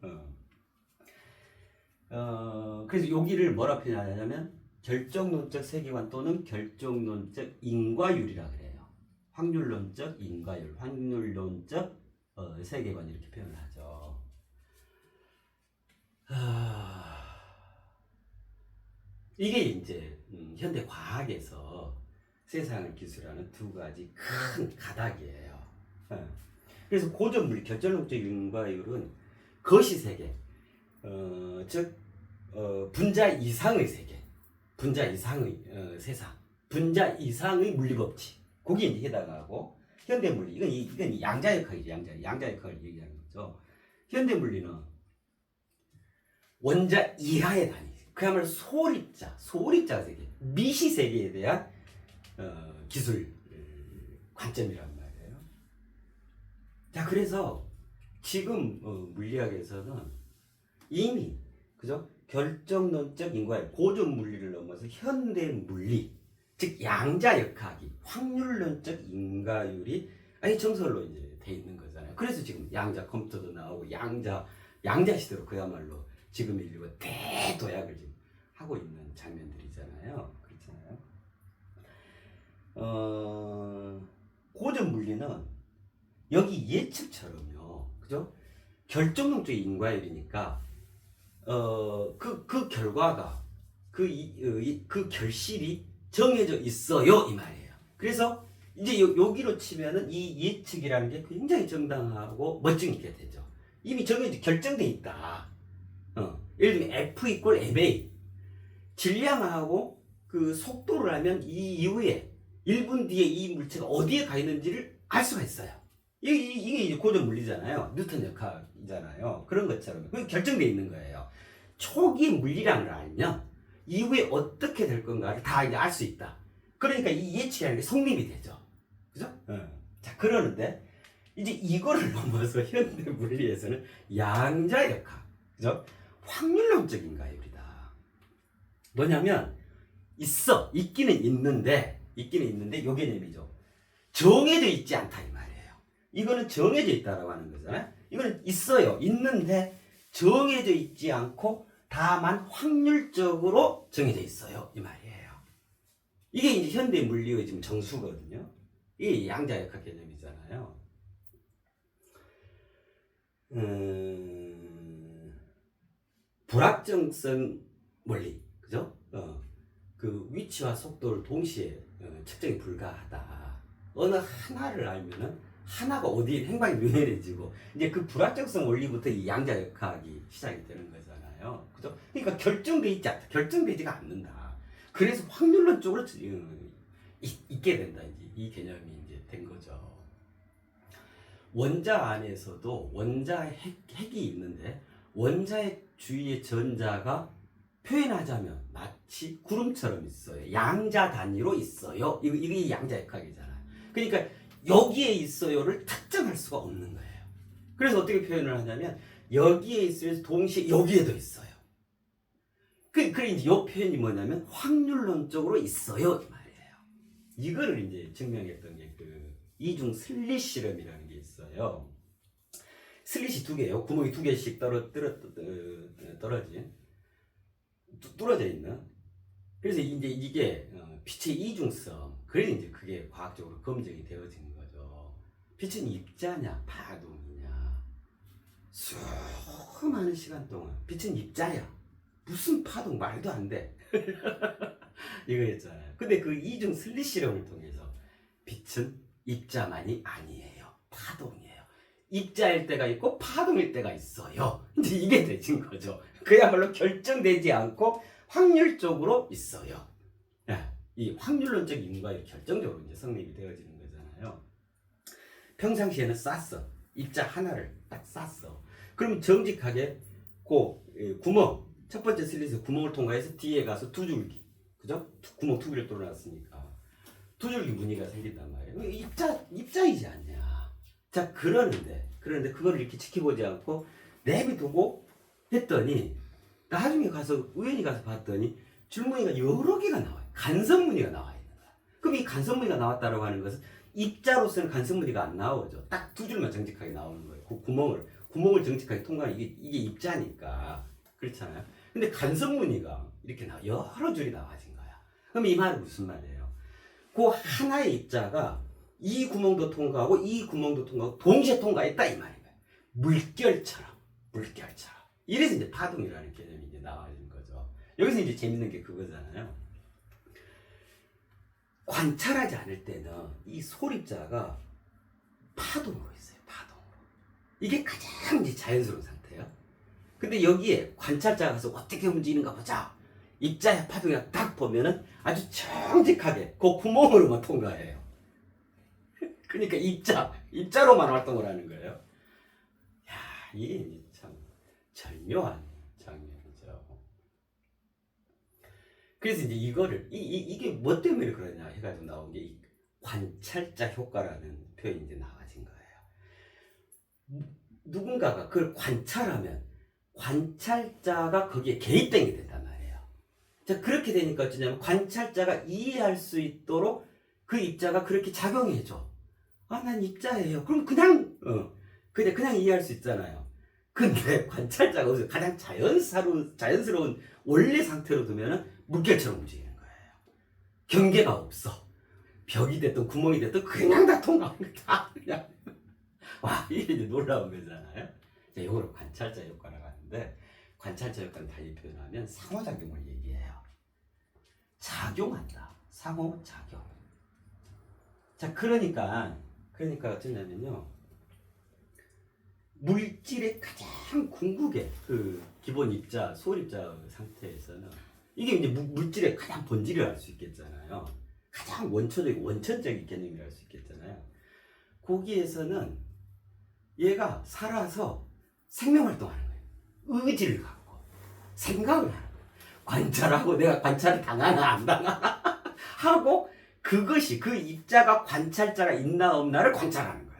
그래서 여기를 뭐라 표현하냐면 결정론적 세계관 또는 결정론적 인과율이라 그래요. 확률론적 인과율, 확률론적 세계관 이렇게 표현을 하죠. 이게 이제 현대 과학에서 세상을 기술하는 두 가지 큰 가닥이에요. 그래서 고전물리 결정론적 인과율은 거시세계, 즉 분자 이상의 세계, 분자 이상의 세상, 분자 이상의 물리법칙, 거기에 이제 해당하고 현대물리 이건 양자역학이죠. 양자역학을 얘기하는 거죠. 현대물리는 원자 이하의 단위, 그야말로 소립자 세계, 미시 세계에 대한 기술 관점이란 말이에요. 자, 그래서 지금 물리학에서는 이미 그죠? 결정론적 인과율, 고전 물리를 넘어서 현대 물리, 즉 양자역학이 확률론적 인과율이 아예 정설로 이제 돼 있는 거잖아요. 그래서 지금 양자 컴퓨터도 나오고 양자 시대로 그야말로 지금 인류가 대도약을 지금 하고 있는 장면들이잖아요. 그렇잖아요. 고전 물리는 여기 예측처럼요, 그죠? 결정론적 인과율이니까 그 결과가 그 결실이 정해져 있어요 이 말이에요. 그래서 이제 여기로 치면은 이 예측이라는 게 굉장히 정당하고 멋진 게 되죠. 이미 정해져 결정돼 있다. 예를 들면 F 이퀄 ma 질량하고 그 속도를 하면 이 이후에 1분 뒤에 이 물체가 어디에 가 있는지를 알 수가 있어요. 이게 이제 고전 물리잖아요. 뉴턴 역학이잖아요. 그런 것처럼 결정돼 있는 거예요. 초기 물리량을 알면 이후에 어떻게 될 건가를 다 이제 알 수 있다. 그러니까 이 예측이라는 게 성립이 되죠. 그죠? 자, 그러는데 이제 이거를 넘어서 현대 물리에서는 양자역학, 그죠? 확률론적 인과율이다. 뭐냐면 있기는 있는데 요 개념이죠. 정해져 있지 않다 이 말이에요. 이거는 정해져 있다라고 하는 거잖아요. 이거는 있어요. 있는데 정해져 있지 않고 다만 확률적으로 정해져 있어요 이 말이에요. 이게 이제 현대 물리의 지금 정수거든요. 이게 양자역학 개념이잖아요. 불확정성 원리, 그죠? 그 위치와 속도를 동시에 측정이 불가하다. 어느 하나를 알면은 하나가 어디에 행방이 명확해지고 이제 그 불확정성 원리부터 이 양자역학이 시작이 되는 거잖아요. 그죠? 그러니까 결정되지가 않는다. 그래서 확률론 쪽으로 있게 된다. 이제 이 개념이 이제 된 거죠. 원자 안에서도 원자 핵이 있는데 원자핵 주위의 전자가 표현하자면 마치 구름처럼 있어요. 양자 단위로 있어요. 이게 양자역학이잖아요. 그러니까 여기에 있어요를 특정할 수가 없는 거예요. 그래서 어떻게 표현을 하냐면 여기에 있으면서 동시에 여기에도 있어요. 그래 이제 이 표현이 뭐냐면 확률론적으로 있어요 이 말이에요. 이거를 이제 증명했던 게 그 이중 슬릿 실험이라는 게 있어요. 슬릿이 두 개예요. 구멍이 두 개씩 뚫어져 있는. 그래서 이제 이게 빛의 이중성. 그래서 이제 그게 과학적으로 검증이 되어진 거죠. 빛은 입자냐 파동이냐. 수많은 시간 동안 빛은 입자야. 무슨 파동 말도 안 돼. 이거였잖아요. 근데 그 이중 슬릿 실험을 통해서 빛은 입자만이 아니에요. 파동이에요. 입자일 때가 있고 파동일 때가 있어요. 이제 이게 되진 거죠. 그야말로 결정되지 않고 확률적으로 있어요. 이 확률론적 인과율이 결정적으로 이제 성립이 되어지는 거잖아요. 평상시에는 쌌어. 입자 하나를 딱 쌌어. 그럼 정직하게 구멍, 첫 번째 슬릿에 구멍을 통과해서 뒤에 가서 두 줄기, 그죠? 구멍 두 개를 뚫어놨으니까 두 줄기 무늬가 생긴단 말이에요. 입자이지 않냐. 자, 그러는데 그거를 이렇게 지켜보지 않고 내비두고 했더니 나중에 가서 우연히 가서 봤더니 줄무늬가 여러 개가 나와요. 간섭무늬가 나와 있는 거야. 그럼 이 간섭무늬가 나왔다라고 하는 것은 입자로서는 간섭무늬가 안 나오죠. 딱 두 줄만 정직하게 나오는 거예요. 그 구멍을 정직하게 통과하는 이게 입자니까. 그렇잖아요. 근데 간섭무늬가 이렇게 여러 줄이 나와진 거야. 그럼 이 말은 무슨 말이에요? 그 하나의 입자가 이 구멍도 통과하고 이 구멍도 통과하고 동시에 통과했다 이 말인 거예요. 물결처럼. 이래서 이제 파동이라는 개념이 이제 나와진 거죠. 여기서 이제 재밌는 게 그거잖아요. 관찰하지 않을 때는 이 솔입자가 파동으로 있어요. 파동으로. 이게 가장 이제 자연스러운 상태예요. 근데 여기에 관찰자가 가서 어떻게 움직이는가 보자. 입자의 파동이 딱 보면은 아주 정직하게 그 구멍으로만 통과해요. 그러니까 입자로만 활동을 하는 거예요. 야, 이게 참 절묘한 장면이죠. 그래서 이제 이거를 이게 뭐 때문에 그러냐 해가지고 나온 게 이 관찰자 효과라는 표현이 이제 나와진 거예요. 누군가가 그걸 관찰하면 관찰자가 거기에 개입되게 된단 말이에요. 자, 그렇게 되니까 어쩌냐면 관찰자가 이해할 수 있도록 그 입자가 그렇게 작용해줘. 난 입자예요. 그럼 그냥 이해할 수 있잖아요. 근데 관찰자가 어디서 가장 자연스러운 원래 상태로 두면은 물결처럼 움직이는 거예요. 경계가 없어. 벽이 됐든 구멍이 됐든 그냥 다 통과하는 거다. 그냥. 와, 이게 이제 놀라운 거잖아요. 이걸 관찰자 효과라고 하는데, 관찰자 효과는 달리 표현하면 상호작용을 얘기해요. 작용한다. 상호작용. 자, 그러니까 어쩌냐면요. 물질의 가장 궁극의 그 기본 입자, 소립자 상태에서는 이게 이제 물질의 가장 본질을 알 수 있겠잖아요. 가장 원천적인 개념이라 할 수 있겠잖아요. 거기에서는 얘가 살아서 생명활동하는 거예요. 의지를 갖고 생각을 하는 거예요. 관찰하고 내가 관찰을 당하나 안 당하나 하고 그것이 그 입자가 관찰자가 있나 없나를 관찰하는 거예요.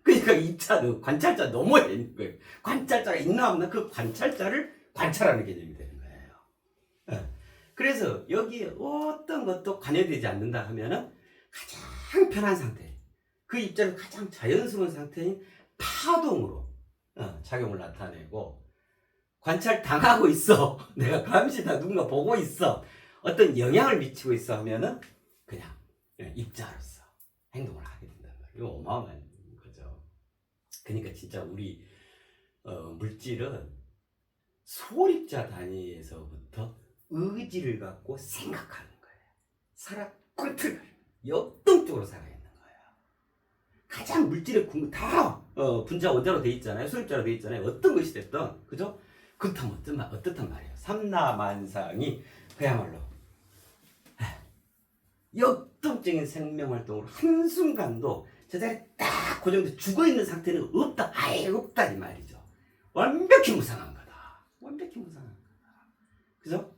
그러니까 입자도 관찰자 너머에 있는 거예요. 관찰자가 있나 없나 그 관찰자를 관찰하는 개념이 되는 거예요. 그래서 여기에 어떤 것도 관여되지 않는다 하면은 가장 편한 상태, 그 입자는 가장 자연스러운 상태인 파동으로 작용을 나타내고, 관찰 당하고 있어. 내가 감시다 누군가 보고 있어. 어떤 영향을 미치고 있어 하면은 그냥 입자로서 행동을 하게 된단 말이에요. 이거 어마어마한 거죠. 그러니까 진짜 우리 물질은 소립자 단위에서부터 의지를 갖고 생각하는 거예요. 살아 컨트롤, 역동적으로 살아있는 거예요. 가장 물질의 다 분자 원자로 돼 있잖아요. 소립자로 돼 있잖아요. 어떤 것이 됐든, 그죠? 그렇다면 어떻단 말이에요. 삼라만상이 그야말로 역동적인 생명활동으로 한순간도 저 자리에 딱 고정돼 죽어있는 상태는 없다. 아예 없다 이 말이죠. 완벽히 무상한 거다. 완벽히 무상한 거다. 그죠?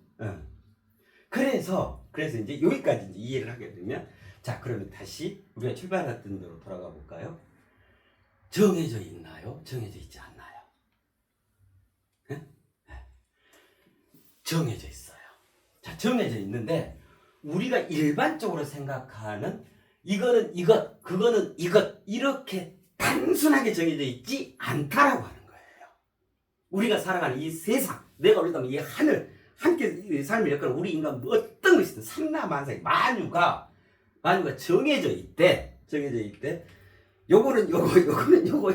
그래서 이제 여기까지 이제 이해를 하게 되면, 자, 그러면 다시 우리가 출발했던 대로 돌아가 볼까요? 정해져 있나요? 정해져 있지 않나요? 정해져 있어요. 자, 정해져 있는데 우리가 일반적으로 생각하는 이거는 이것, 그거는 이것, 이렇게 단순하게 정해져 있지 않다라고 하는 거예요. 우리가 살아가는 이 세상, 내가 올리다면 이 하늘, 함께 삶을 엮는 우리 인간 어떤 것이든 삼라만상의 만유가 정해져 있대. 요거는 요거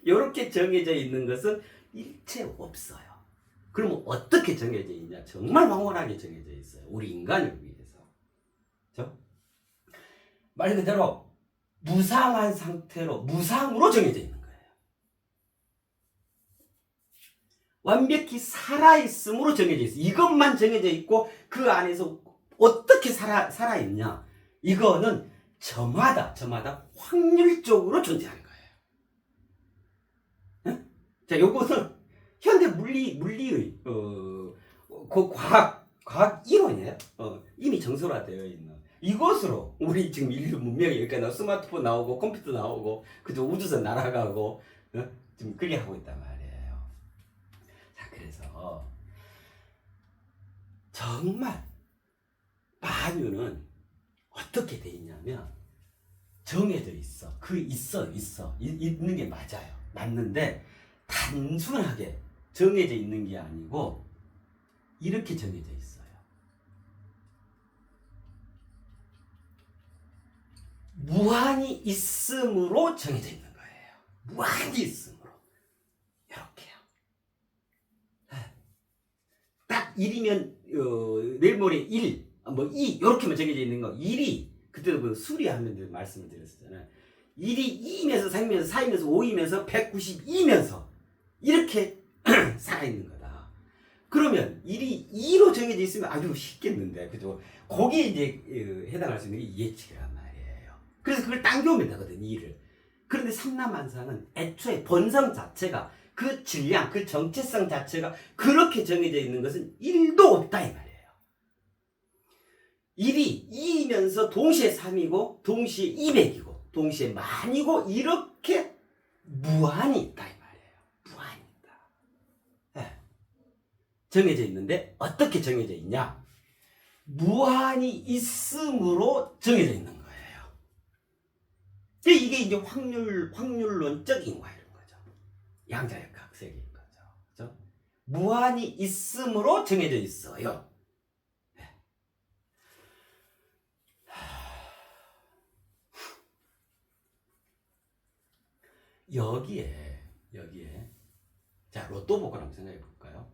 요렇게 정해져 있는 것은 일체 없어요. 그러면 어떻게 정해져 있냐? 정말 황홀하게 정해져 있어요. 우리 인간을 위해서. 그렇죠? 말 그대로 무상한 상태로, 무상으로 정해져 있는 거예요. 완벽히 살아있음으로 정해져 있어요. 이것만 정해져 있고 그 안에서 어떻게 살아있냐? 이거는 저마다 확률적으로 존재하는 거예요. 네? 자, 요것은 현대 물리의 그 과학 이론이에요. 이미 정설화되어 있는 이것으로 우리 지금 인류 문명이 여기까지 스마트폰 나오고 컴퓨터 나오고 그저 우주선 날아가고 지금 그게 하고 있단 말이에요. 자, 그래서 정말 만유는 어떻게 돼 있냐면 정해져 있어. 있는 게 맞아요. 맞는데 단순하게 정해져 있는 게 아니고 이렇게 정해져 있어요. 무한히 있음으로 정해져 있는 거예요. 무한히 있음으로. 이렇게요. 딱 1이면 내일 모레 1, 뭐 2 이렇게만 정해져 있는 거. 1이 그때도 그 수리하면 말씀을 드렸었잖아요. 1이 2이면서 3이면서 4이면서 5이면서 192면서 이렇게 살아있는 거다. 그러면 1이 2로 정해져 있으면 아주 쉽겠는데, 그죠? 거기에 이제 해당할 수 있는 게 예측이란 말이에요. 그래서 그걸 당겨오면 되거든, 2를. 그런데 삼라만사는 애초에 본성 자체가 그 질량, 그 정체성 자체가 그렇게 정해져 있는 것은 1도 없다 이 말이에요. 1이 2이면서 동시에 3이고 동시에 200이고 동시에 만이고 이렇게 무한히 있다 이 말이에요. 무한히 있다. 네. 정해져 있는데 어떻게 정해져 있냐? 무한히 있음으로 정해져 있는 거예요. 이게 이제 확률론적 인과이런 거죠. 양자역학 세계인 거죠. 그죠? 무한히 있음으로 정해져 있어요. 여기에 자, 로또 복권 한번 생각해 볼까요?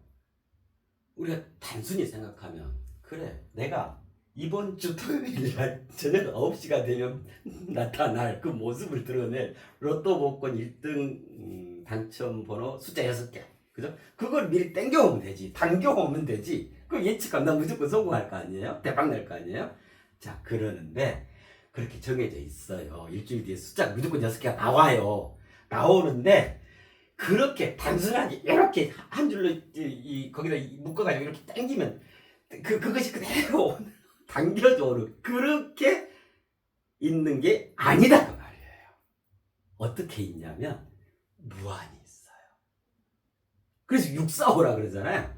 우리가 단순히 생각하면 그래, 내가 이번 주 토요일 날 저녁 9시가 되면 나타날 그 모습을 드러낼 로또 복권 1등 당첨 번호 숫자 6개, 그죠? 그걸 미리 땡겨오면 되지, 당겨오면 되지. 그걸 예측하면 나 무조건 성공할 거 아니에요? 대박 날 거 아니에요? 자, 그러는데 그렇게 정해져 있어요. 일주일 뒤에 숫자가 무조건 6개가 나와요. 나오는데 그렇게 단순하게 이렇게 한 줄로 거기다 묶어가지고 이렇게 당기면 그것이 그대로 당겨져 오는 그렇게 있는 게 아니다 그 말이에요. 어떻게 있냐면 무한히 있어요. 그래서 645라 그러잖아요.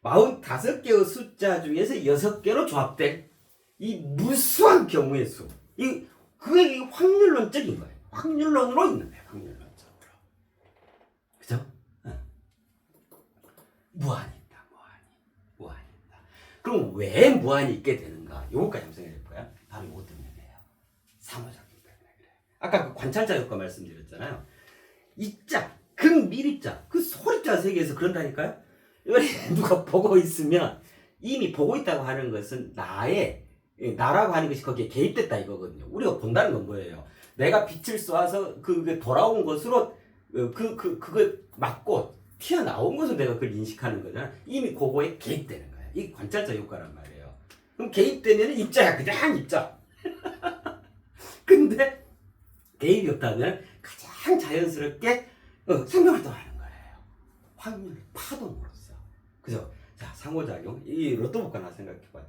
45개의 숫자 중에서 6개로 조합된 이 무수한 경우의 수. 그게 확률론적인 거예요. 확률론으로 있는 거예요. 확률론적으로. 그죠? 무한히 있다. 무한히 있다. 그럼 왜 무한히 있게 되는가? 요거까지 한번 생각해 볼까요? 바로 요것 때문이에요. 상호작용 때문에 그래요. 아까 그 관찰자 효과 말씀드렸잖아요. 입자, 극밀입자, 그 소립자 세계에서 그런다니까요? 누가 보고 있으면 이미 보고 있다고 하는 것은 나라고 하는 것이 거기에 개입됐다 이거거든요. 우리가 본다는 건 뭐예요? 내가 빛을 쏘아서 그게 돌아온 것으로 그거 맞고 튀어나온 것을 내가 그걸 인식하는 거잖아. 이미 그거에 개입되는 거야. 이 관찰자 효과란 말이에요. 그럼 개입되면 입자야. 그냥 입자. 근데 개입이 없다면 가장 자연스럽게 생명활동하는 거예요. 확률 파동으로서. 그죠? 자, 상호작용. 이 로또 복권 하나 생각해봐요.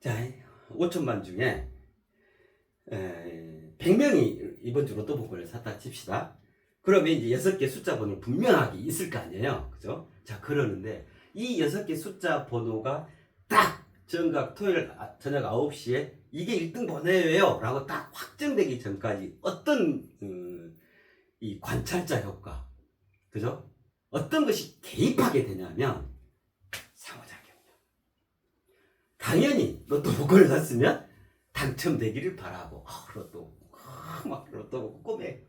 자, 5천만 중에 100명이 이번 주 로또 복권을 샀다 칩시다. 그러면 이제 6개 숫자 번호 분명하게 있을 거 아니에요. 그죠? 자, 그러는데 이 6개 숫자 번호가 딱 정각 토요일 저녁 9시에 이게 1등 번호예요 라고 딱 확정되기 전까지 어떤 이 관찰자 효과, 그죠? 어떤 것이 개입하게 되냐면 상호작용이요. 당연히 로또 복권을 샀으면 당첨되기를 바라고 로또 막 로또 꿈에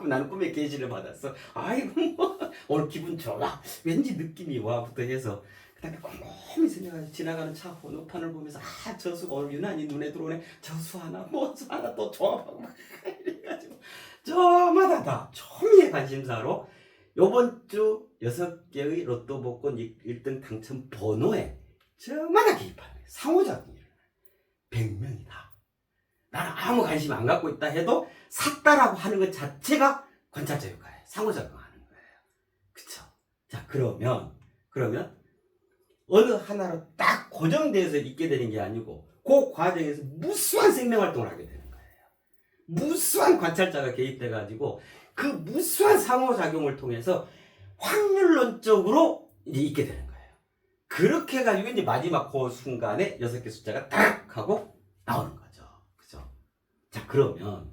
나는 꿈에 계시를 받았어. 아이고 뭐 오늘 기분 좋아. 왠지 느낌이 와부터 해서 그다음에 꼼꼼히 생각하면서 지나가는 차 번호판을 보면서 저수가 오늘 유난히 눈에 들어오네. 저수 하나 뭐수 하나 또 조합하고 막 이래가지고 저마다 다 초미의 관심사로 요번 주 6개의 로또 복권 1등 당첨 번호에 저마다 개입하는 거예요. 상호작용이 100명이다. 나는 아무 관심 안 갖고 있다 해도 샀다라고 하는 것 자체가 관찰자 효과예요. 상호작용하는 거예요. 그쵸? 자, 그러면 어느 하나로 딱 고정돼서 있게 되는 게 아니고 그 과정에서 무수한 생명활동을 하게 되는 거예요. 무수한 관찰자가 개입돼가지고 그 무수한 상호작용을 통해서 확률론적으로 이제 있게 되는 거예요. 그렇게 해가지고 이제 마지막 그 순간에 6개 숫자가 딱 하고 나오는 거죠. 그죠? 자, 그러면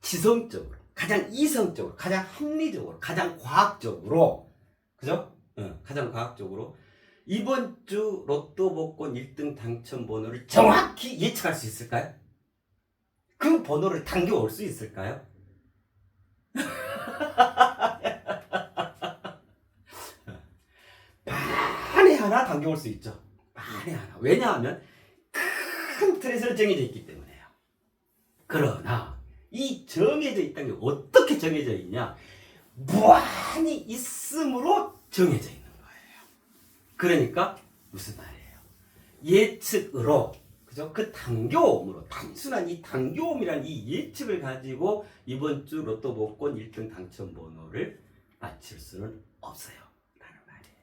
지성적으로, 가장 이성적으로, 가장 합리적으로, 가장 과학적으로, 그죠? 가장 과학적으로 이번 주 로또 복권 1등 당첨 번호를 정확히 예측할 수 있을까요? 그 번호를 당겨올 수 있을까요? 만에 하나 당겨올 수 있죠. 만에 하나. 왜냐하면 큰 틀에서 정해져 있기 때문에요. 그러나 이 정해져 있다는 게 어떻게 정해져 있냐? 무한히 있음으로 정해져 있는 거예요. 그러니까 무슨 말이에요? 예측으로, 그죠? 그 당겨옴으로, 단순한 이 당겨옴이란 이 예측을 가지고 이번 주 로또 복권 1등 당첨 번호를 맞출 수는 없어요. 라는 말이에요.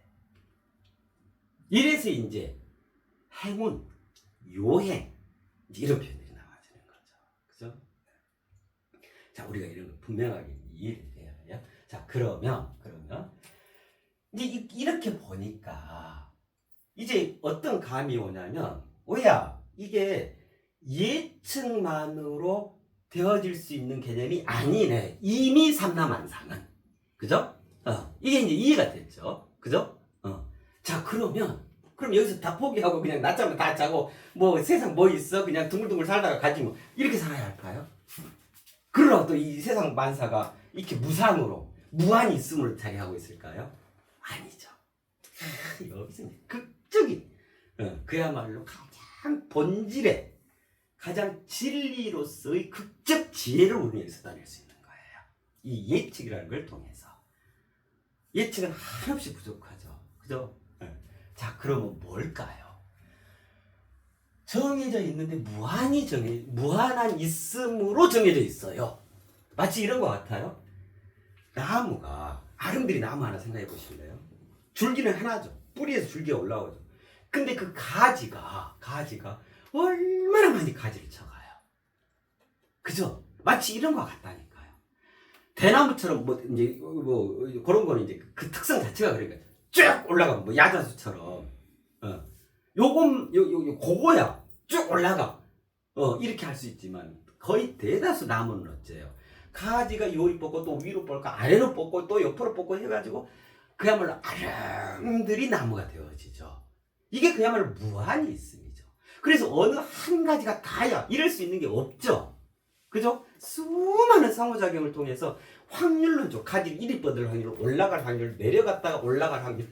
이래서 이제 행운, 요행, 이런 표현들이 나와지는 거죠. 그죠? 자, 우리가 이런 거 분명하게 이해를 해야 해요. 자, 그러면 이제 이렇게 보니까 이제 어떤 감이 오냐면, 오야, 이게 예측만으로 되어질 수 있는 개념이 아니네. 이미 삼라만상은. 그죠? 이게 이제 이해가 됐죠. 그죠? 자, 그럼 여기서 다 포기하고 그냥 낮잠을 다 자고 뭐 세상 뭐 있어? 그냥 둥글둥글 살다가 가지 뭐. 이렇게 살아야 할까요? 그러나 또 이 세상 만사가 이렇게 무상으로, 무한히 있음으로 자리하고 있을까요? 아니죠. 여기서 이제 극적인, 그야말로 가장 본질의, 가장 진리로서의 극적 지혜를 우리는 여기서 따낼 수 있는 거예요. 이 예측이라는 걸 통해서. 예측은 한없이 부족하죠. 그죠? 자, 그러면 뭘까요? 정해져 있는데 무한한 있음으로 정해져 있어요. 마치 이런 것 같아요. 나무가, 아름드리 나무 하나 생각해 보실래요? 줄기는 하나죠. 뿌리에서 줄기가 올라오죠. 근데 그 가지가 얼마나 많이 가지를 쳐가요. 그죠? 마치 이런 것 같다니까요. 대나무처럼 이제 그런 거는 이제 그 특성 자체가 그러니까 쭉 올라가고 야자수처럼 그거야 쭉 올라가 이렇게 할 수 있지만 거의 대다수 나무는 어째요? 가지가 요리 뻗고 또 위로 뻗고 아래로 뻗고 또 옆으로 뻗고 해가지고 그야말로 아름드리 나무가 되어지죠. 이게 그야말로 무한히 있음이죠. 그래서 어느 한 가지가 다야 이럴 수 있는 게 없죠. 그죠? 수많은 상호작용을 통해서 확률론적 가지를 이리 뻗을 확률, 올라갈 확률, 내려갔다가 올라갈 확률.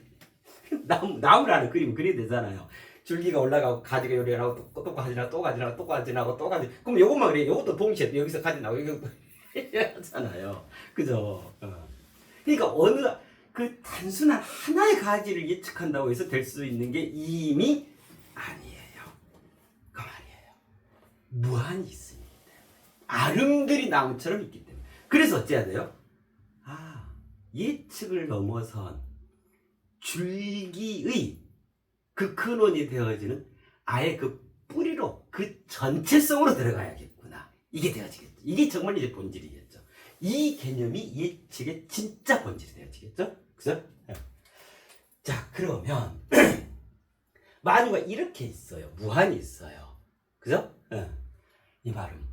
나무라는 그림 그려야 되잖아요. 줄기가 올라가고 가지가 요리 나고 또 가지 나고 또 가지 나고 또 가지 나고 또 가지. 그럼 요것만 그래. 요것도 동시에 여기서 가지 나고 이거 하잖아요. 그죠? 그러니까 어느 그 단순한 하나의 가지를 예측한다고 해서 될 수 있는 게 이미 아니에요. 그 말이에요. 무한히 있습니다. 아름드리 나무처럼 있기 때문에. 그래서 어찌해야 돼요? 예측을 넘어선 줄기의 그 근원이 되어지는 아예 그 뿌리로, 그 전체성으로 들어가야겠구나. 이게 되어지겠죠. 이게 정말 이제 본질이겠죠. 이 개념이 예측의 진짜 본질이 되어지겠죠. 그죠? 자, 그러면 만유가 이렇게 있어요. 무한히 있어요. 그죠? 이 말은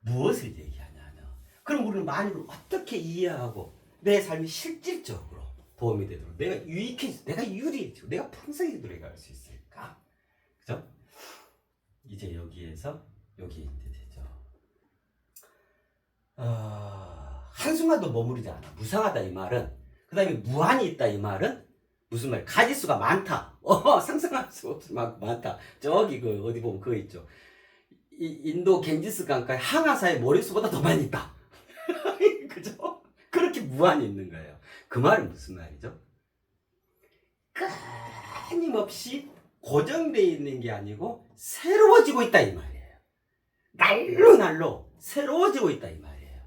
무엇을 얘기하냐면, 그럼 우리는 만유를 어떻게 이해하고 내 삶이 실질적으로 도움이 되도록, 내가 유익해지고 내가 유리해지고 내가 풍성히 들어갈 수 있을까? 그죠? 이제 여기에서 여기 이제 되죠. 한순간도 머무르지 않아. 무상하다 이 말은, 그 다음에 무한히 있다 이 말은 무슨 말? 가지수가 많다. 상상할 수 없을 만큼 많다. 저기 그 어디 보면 그거 있죠. 인도 갱지스 강가의 항아사의 머릿수보다 더 많이 있다. 그죠? 그렇게 무한히 있는 거예요. 그 말은 무슨 말이죠? 끊임없이 고정되어 있는 게 아니고 새로워지고 있다 이 말이에요. 날로 날로 새로워지고 있다 이 말이에요.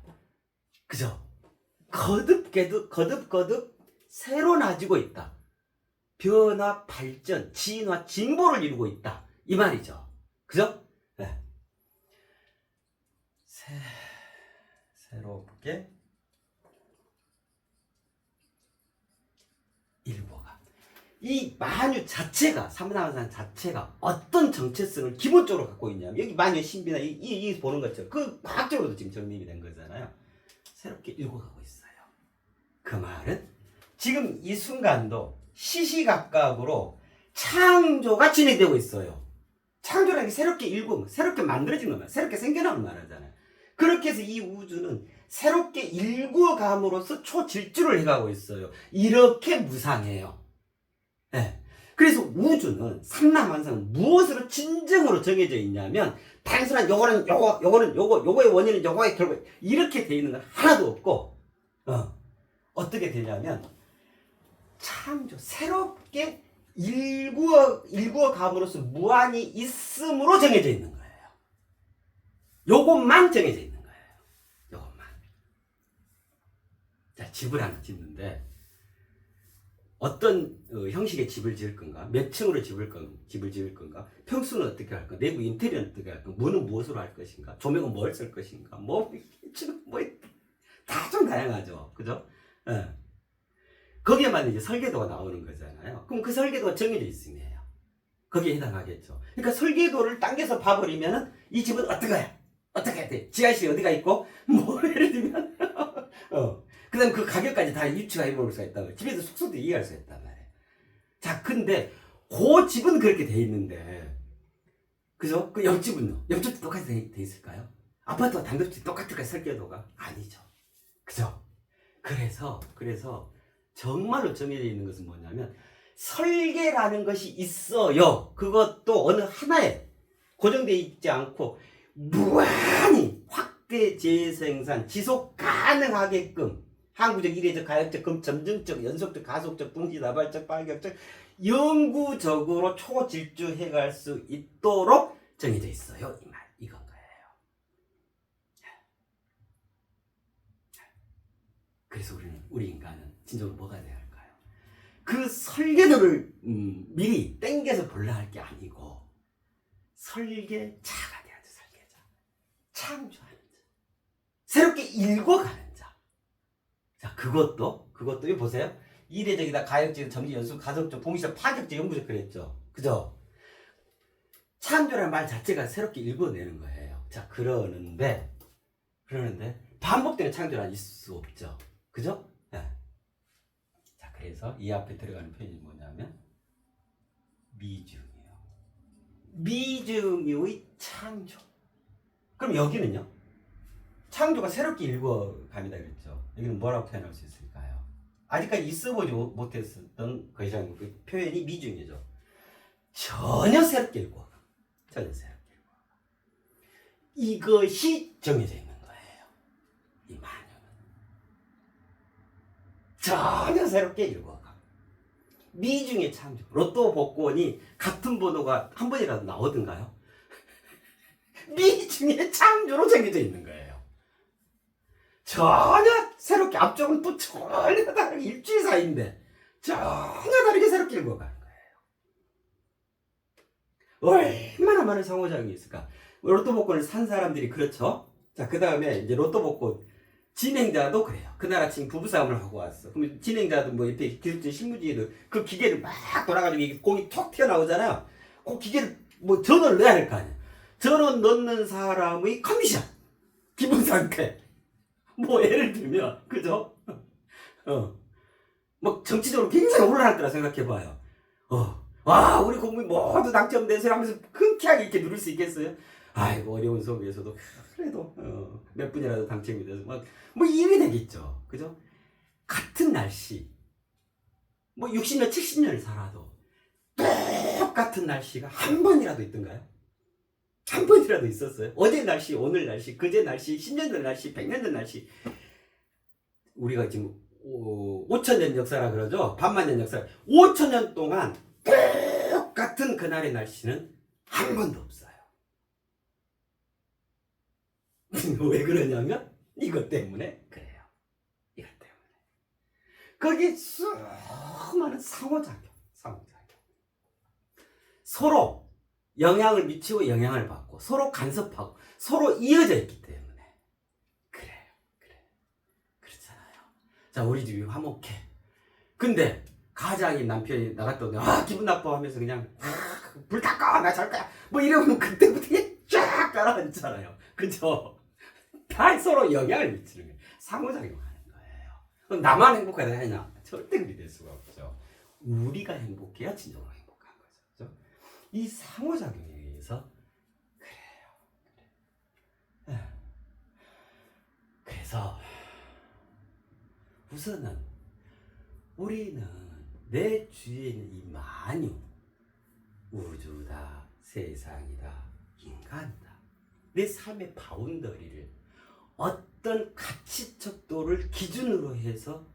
그죠? 거듭 새로나지고 있다. 변화, 발전, 진화, 진보를 이루고 있다 이 말이죠. 그죠? 네. 새롭게 일궈가. 이 만유 자체가, 삼라만상 자체가 어떤 정체성을 기본적으로 갖고 있냐면, 여기 만유의 신비나 이 보는 것처럼 그 과학적으로도 지금 정립이 된 거잖아요. 새롭게 일궈가고 있어요. 그 말은 지금 이 순간도 시시각각으로 창조가 진행되고 있어요. 창조라는 게 새롭게 일구면, 새롭게 만들어지는 말, 새롭게 생겨나는 말하잖아요. 그렇게 해서 이 우주는 새롭게 일구감으로써 초질주를 해가고 있어요. 이렇게 무상해요. 네. 그래서 우주는 삼라만상은 무엇으로 진정으로 정해져 있냐면, 단순한 요거는 요거, 요거는 요거, 요거의 원인은 요거의 결과, 이렇게 돼 있는 건 하나도 없고, 어떻게 되냐면, 창조, 새롭게 일구어 감으로써 무한히 있음으로 정해져 있는 거예요. 요것만 정해져 있는 거예요. 요것만. 자, 집을 하나 짓는데, 어떤 형식의 집을 지을 건가? 몇 층으로 집을 지을 건가? 평수는 어떻게 할 건가? 내부 인테리어는 어떻게 할 건가? 문은 무엇으로 할 것인가? 조명은 뭘 쓸 것인가? 다 좀 다양하죠. 그죠? 예. 거기에만 이제 설계도가 나오는 거잖아요. 그럼 그 설계도가 정해져 있음이에요. 거기에 해당하겠죠. 그러니까 설계도를 당겨서 봐버리면은 이 집은 어떻게 해야 돼? 지하실이 어디가 있고, 뭐, 예를 들면, 그 다음에 그 가격까지 다 유추가 해볼 수가 있다는 거예요. 집에서 숙소도 이해할 수 있단 말이에요. 자, 근데, 그 집은 그렇게 돼 있는데, 그죠? 그 옆집은요? 옆집도 똑같이 돼 있을까요? 아파트와 단독집 똑같을까요? 설계도가? 아니죠. 그죠? 그래서, 정말로 정해져 있는 것은 뭐냐면, 설계라는 것이 있어요. 그것도 어느 하나에 고정되어 있지 않고, 무한히 확대 재생산, 지속 가능하게끔, 항구적, 이례적, 가역적, 점증적, 연속적, 가속적, 동시다발적, 파격적, 영구적으로 초질주해갈 수 있도록 정해져 있어요. 이건 거예요. 그래서 우리 인간은 진정으로 뭐가 돼야 할까요? 그 설계도를 미리 땡겨서 볼라 할 게 아니고, 설계자가 돼야죠. 설계자. 창조하는 자. 새롭게 읽어가는 자. 자, 그것도 여기 보세요. 이례적이다, 가역적, 점진, 연속, 가속적, 동시적, 파격적, 영구적 그랬죠. 그죠? 창조라는 말 자체가 새롭게 읽어내는 거예요. 자, 그러는데 반복되는 창조는 있을 수 없죠. 그죠? 네. 자, 그래서 이 앞에 들어가는 표현이 뭐냐면 미중의 창조. 그럼 여기는요? 창조가 새롭게 읽어갑니다 그랬죠. 여기는 뭐라고 표현할 수 있을까요? 아직까지 있어보지 못했었던 것이 아니고 그 표현이 미중이죠. 전혀 새롭게 읽어가. 이것이 정해져 있는 거예요. 이 마녀는 전혀 새롭게 읽어가. 미중의 창조. 로또 복권이 같은 번호가 한 번이라도 나오던가요? 미중의 창조로 정해져 있는 거예요. 전혀 새롭게, 앞쪽은 또 전혀 다르게 일주일 사이인데 전혀 다르게 새롭게 읽어가는 거예요. 얼마나 많은 상호작용이 있을까? 로또 복권을 산 사람들이 그렇죠. 자, 그 다음에 이제 로또 복권 진행자도 그래요. 그날 아침 부부싸움을 하고 왔어. 그럼 진행자도 뭐 옆에 기술진 신문지에도 그 기계를 막 돌아가지고 공이 톡 튀어나오잖아요. 그 기계를 뭐 전원을 넣어야 할 거 아니야. 전원 넣는 사람의 컨디션, 기분 상태. 뭐 예를 들면, 그죠? 뭐 정치적으로 굉장히 올라갈 거라 생각해봐요. 와, 우리 국민 모두 당첨돼서 하면서 흔쾌하게 이렇게 누릴 수 있겠어요? 아이고, 어려운 속에서도 그래도 몇 분이라도 당첨이 돼서 뭐 일이 되겠죠. 그죠? 같은 날씨, 뭐 60년, 70년을 살아도 똑같은 날씨가 한 번이라도 있던가요? 한 번이라도 있었어요? 어제 날씨, 오늘 날씨, 그제 날씨, 10년 전 날씨, 100년 전 날씨. 우리가 지금 5,000년 역사라 그러죠? 반만년 역사. 5,000년 동안 똑같은 그날의 날씨는 한 번도 없어요. 왜 그러냐면 이것 때문에 그래요. 이것 때문에. 거기 수많은 상호작용. 서로 영향을 미치고 영향을 받고 서로 간섭하고 서로 이어져 있기 때문에 그래요. 그렇잖아요. 자, 우리 집이 화목해. 근데 가장이 남편이 나갔다 오면 기분 나빠하면서 그냥 불 다 꺼, 나 잘 거야 뭐 이러면 그때부터 쫙 가라앉잖아요. 그죠? 다 서로 영향을 미치는 거예요. 상호작용하는 거예요. 그럼 나만 행복하다 하냐? 절대 그리 될 수가 없죠. 우리가 행복해야 진정으로 행복한 거죠. 그죠? 이 상호작용에 의해서 그래요. 그래서 우선은 우리는 내 주위에 있는 이 만유, 우주다, 세상이다, 인간이다, 내 삶의 바운더리를 어떤 가치 척도를 기준으로 해서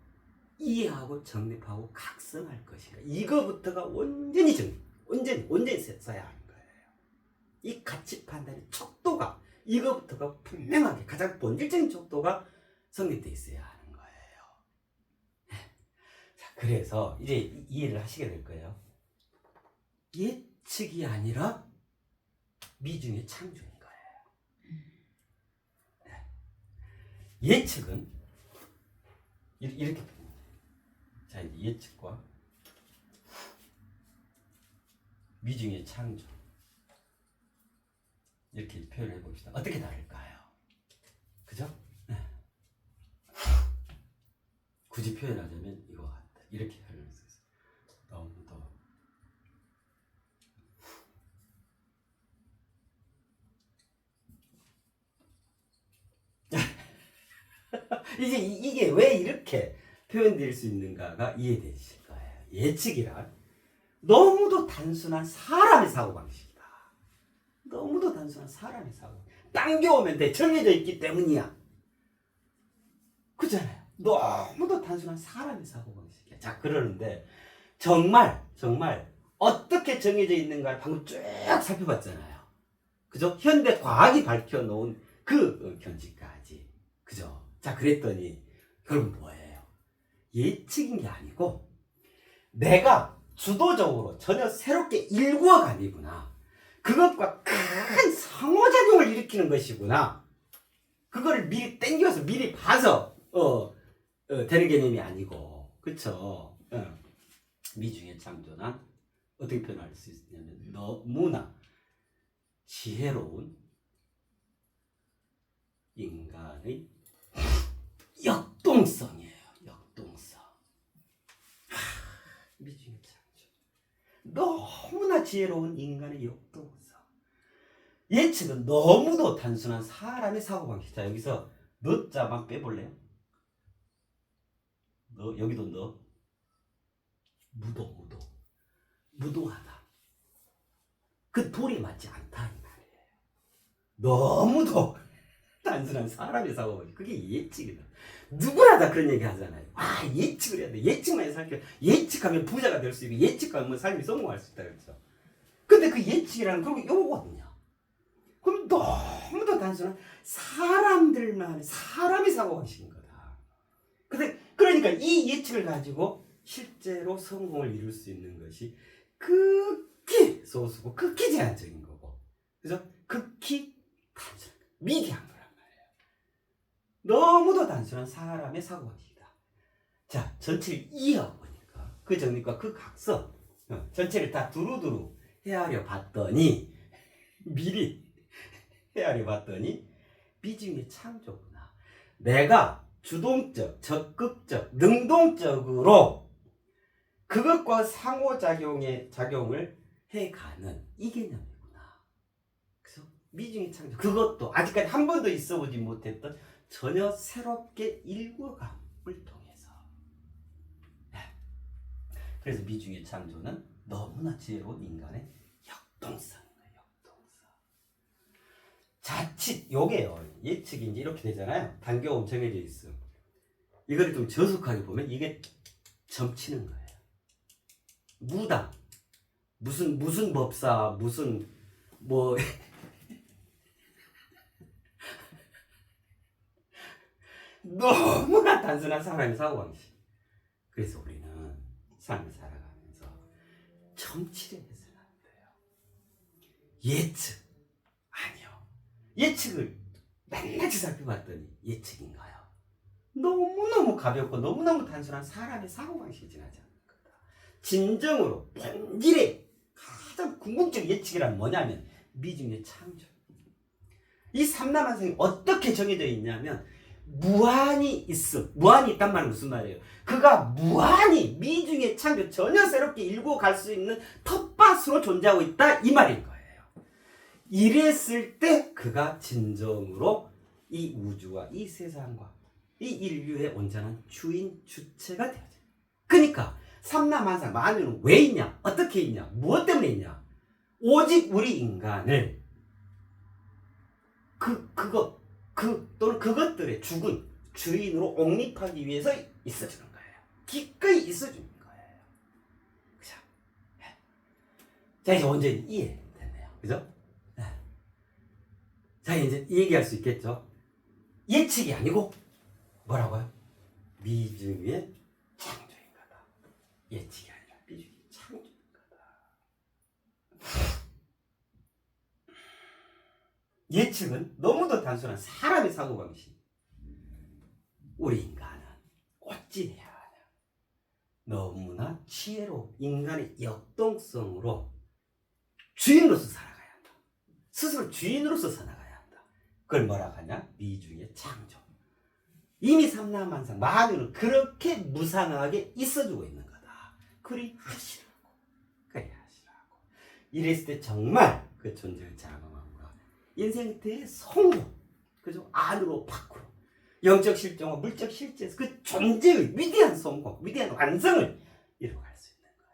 이해하고 정립하고 각성할 것인가, 이거부터가 온전히 써야 하는 거예요. 이 가치 판단의 척도가, 이거부터가 분명하게 가장 본질적인 척도가 성립되어 있어야 하는 거예요. 자, 그래서 이제 이해를 하시게 될 거예요. 예측이 아니라 미중의 창조인 거예요. 예측은 이렇게 됩니다. 자, 이제 예측과 미중의 창조, 이렇게 표현해 봅시다. 어떻게 다를까요? 그죠? 네. 굳이 표현하자면 이거 같다. 이렇게 표현할 수 있어요. 너무도 이제 이게 왜 이렇게 표현될 수 있는가가 이해되실 거예요. 예측이란 너무도 단순한 사람의 사고방식이다. 너무도 단순한 사람의 사고. 당겨오면 돼. 정해져 있기 때문이야. 그렇잖아요. 너무도 단순한 사람의 사고방식이야. 자, 그러는데 정말 어떻게 정해져 있는가를 방금 쭉 살펴봤잖아요. 그죠? 현대 과학이 밝혀놓은 그 견지까지. 그죠? 자, 그랬더니 결국 뭐예요? 예측인 게 아니고 내가 주도적으로 전혀 새롭게 일구어가 아니구나. 그것과 큰 상호작용을 일으키는 것이구나. 그거를 미리 땡겨서 미리 봐서 되는 개념이 아니고, 그쵸? 미중의 창조는 어떻게 표현할 수 있냐면 너무나 지혜로운 인간의 역동성이에요. 역동성. 미중의 창조. 너무나 지혜로운 인간의 역동성. 예측은 너무도 단순한 사람의 사고방식. 자, 여기서 너자만 빼볼래요? 너, 여기도 너. 무도하다. 그 돌이 맞지 않다 이 말이에요. 너무도 단순한 사람의 사고방식. 그게 예측이다. 누구나 다 그런 얘기 하잖아요. 예측을 해야 돼. 예측만 해서 살게. 예측하면 부자가 될 수 있고, 예측하면 삶이 성공할 수 있다 그랬죠. 근데 그 예측이라는 건 요거거든요. 그럼 너무도 단순한 사람들만 사람의 사고방식인 거다. 근데 그러니까 이 예측을 가지고 실제로 성공을 이룰 수 있는 것이 극히 소수고 극히 제한적인 거고, 그죠? 극히 단순한, 미개한 거란 말이에요. 너무도 단순한 사람의 사고방식이다. 자, 전체를 이어보니까 그 정리과 그 각성, 전체를 다 두루두루 헤아려 봤더니, 미리 헤아려 봤더니 미중의 창조구나. 내가 주동적, 적극적, 능동적으로 그것과 상호작용을 해가는 이 개념이구나. 그래서 미중의 창조, 그것도 아직까지 한 번도 있어보지 못했던 전혀 새롭게 일구어감을 통해서. 그래서 미중의 창조는 너무나 지혜로운 인간의 역동성이에요. 역동성. 자칫 요게요, 예측이 이제 이렇게 되잖아요. 단계가 정해져 있어. 이거를 좀 저속하게 보면 이게 점치는 거예요. 무당, 무슨 법사 무슨 뭐 너무나 단순한 사람의 사고방식. 그래서 우리는 삶을 살아가면서 정치를 해서는 안 돼요. 예측 아니요. 예측을 낱낱이 살펴봤더니 예측인가요? 너무너무 가볍고 너무너무 단순한 사람의 사고방식이 지나지 않는 거다. 진정으로 본질의 가장 궁극적 예측이란 뭐냐면 미중의 창조. 이 삼라만상이 어떻게 정해져 있냐면 무한히 있음. 무한히 있단 말은 무슨 말이에요? 그가 무한히 미중의 창조 전혀 새롭게 일고 갈 수 있는 텃밭으로 존재하고 있다 이 말인 거예요. 이랬을 때 그가 진정으로 이 우주와 이 세상과 이 인류의 온전한 주인 주체가 되어져요. 그러니까 삼라만상 만유는 왜 있냐? 어떻게 있냐? 무엇 때문에 있냐? 오직 우리 인간을 또는 그것들의 죽은 주인으로 옹립하기 위해서 있어주는 거예요. 기꺼이 있어주는 거예요. 그죠? 자, 이제 완전히 이해됐네요. 그죠? 자, 이제 얘기할 수 있겠죠? 예측이 아니고 뭐라고요? 미중의 창조인 거다. 예측이 아니라 미중의 창조인 거다. 예측은 너무도 단순한 사람의 사고방식. 우리 인간은 어찌해야 하냐? 너무나 지혜로 인간의 역동성으로 주인으로서 살아가야 한다. 스스로 주인으로서 살아가야 한다. 그걸 뭐라고 하냐? 미중의 창조. 이미 삼라만상 만유는 그렇게 무상하게 있어주고 있는 거다. 그리 하시라고. 그리 하시라고. 이랬을 때 정말 그 존재를 자각하고 인생의 성공, 그죠? 안으로 밖으로 영적 실정과 물적 실제에서 그 존재의 위대한 성공, 위대한 완성을 이루어갈 수 있는 거예요.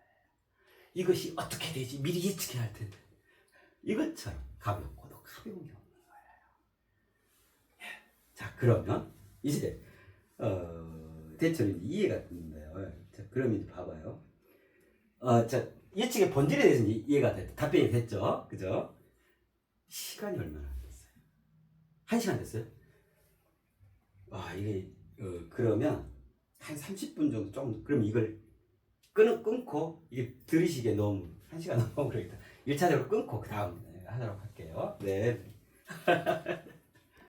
이것이 어떻게 되지? 미리 예측해야 할 텐데 이것처럼 가볍고도 가벼운 게 없는 거예요. 자, 그러면 이제 대체로 이해가 됐는데요. 자, 그럼 이제 봐봐요. 자, 예측의 본질에 대해서 이해가 됐, 답변이 됐죠, 그죠? 시간이 얼마나 됐어요? 1시간 됐어요? 와, 이게 그러면 한 30분 정도 좀, 그럼 이걸 끊고 이게 들으시기에 너무 1시간 넘어 그러니까 1차적으로 끊고 그 다음 하도록 할게요. 네.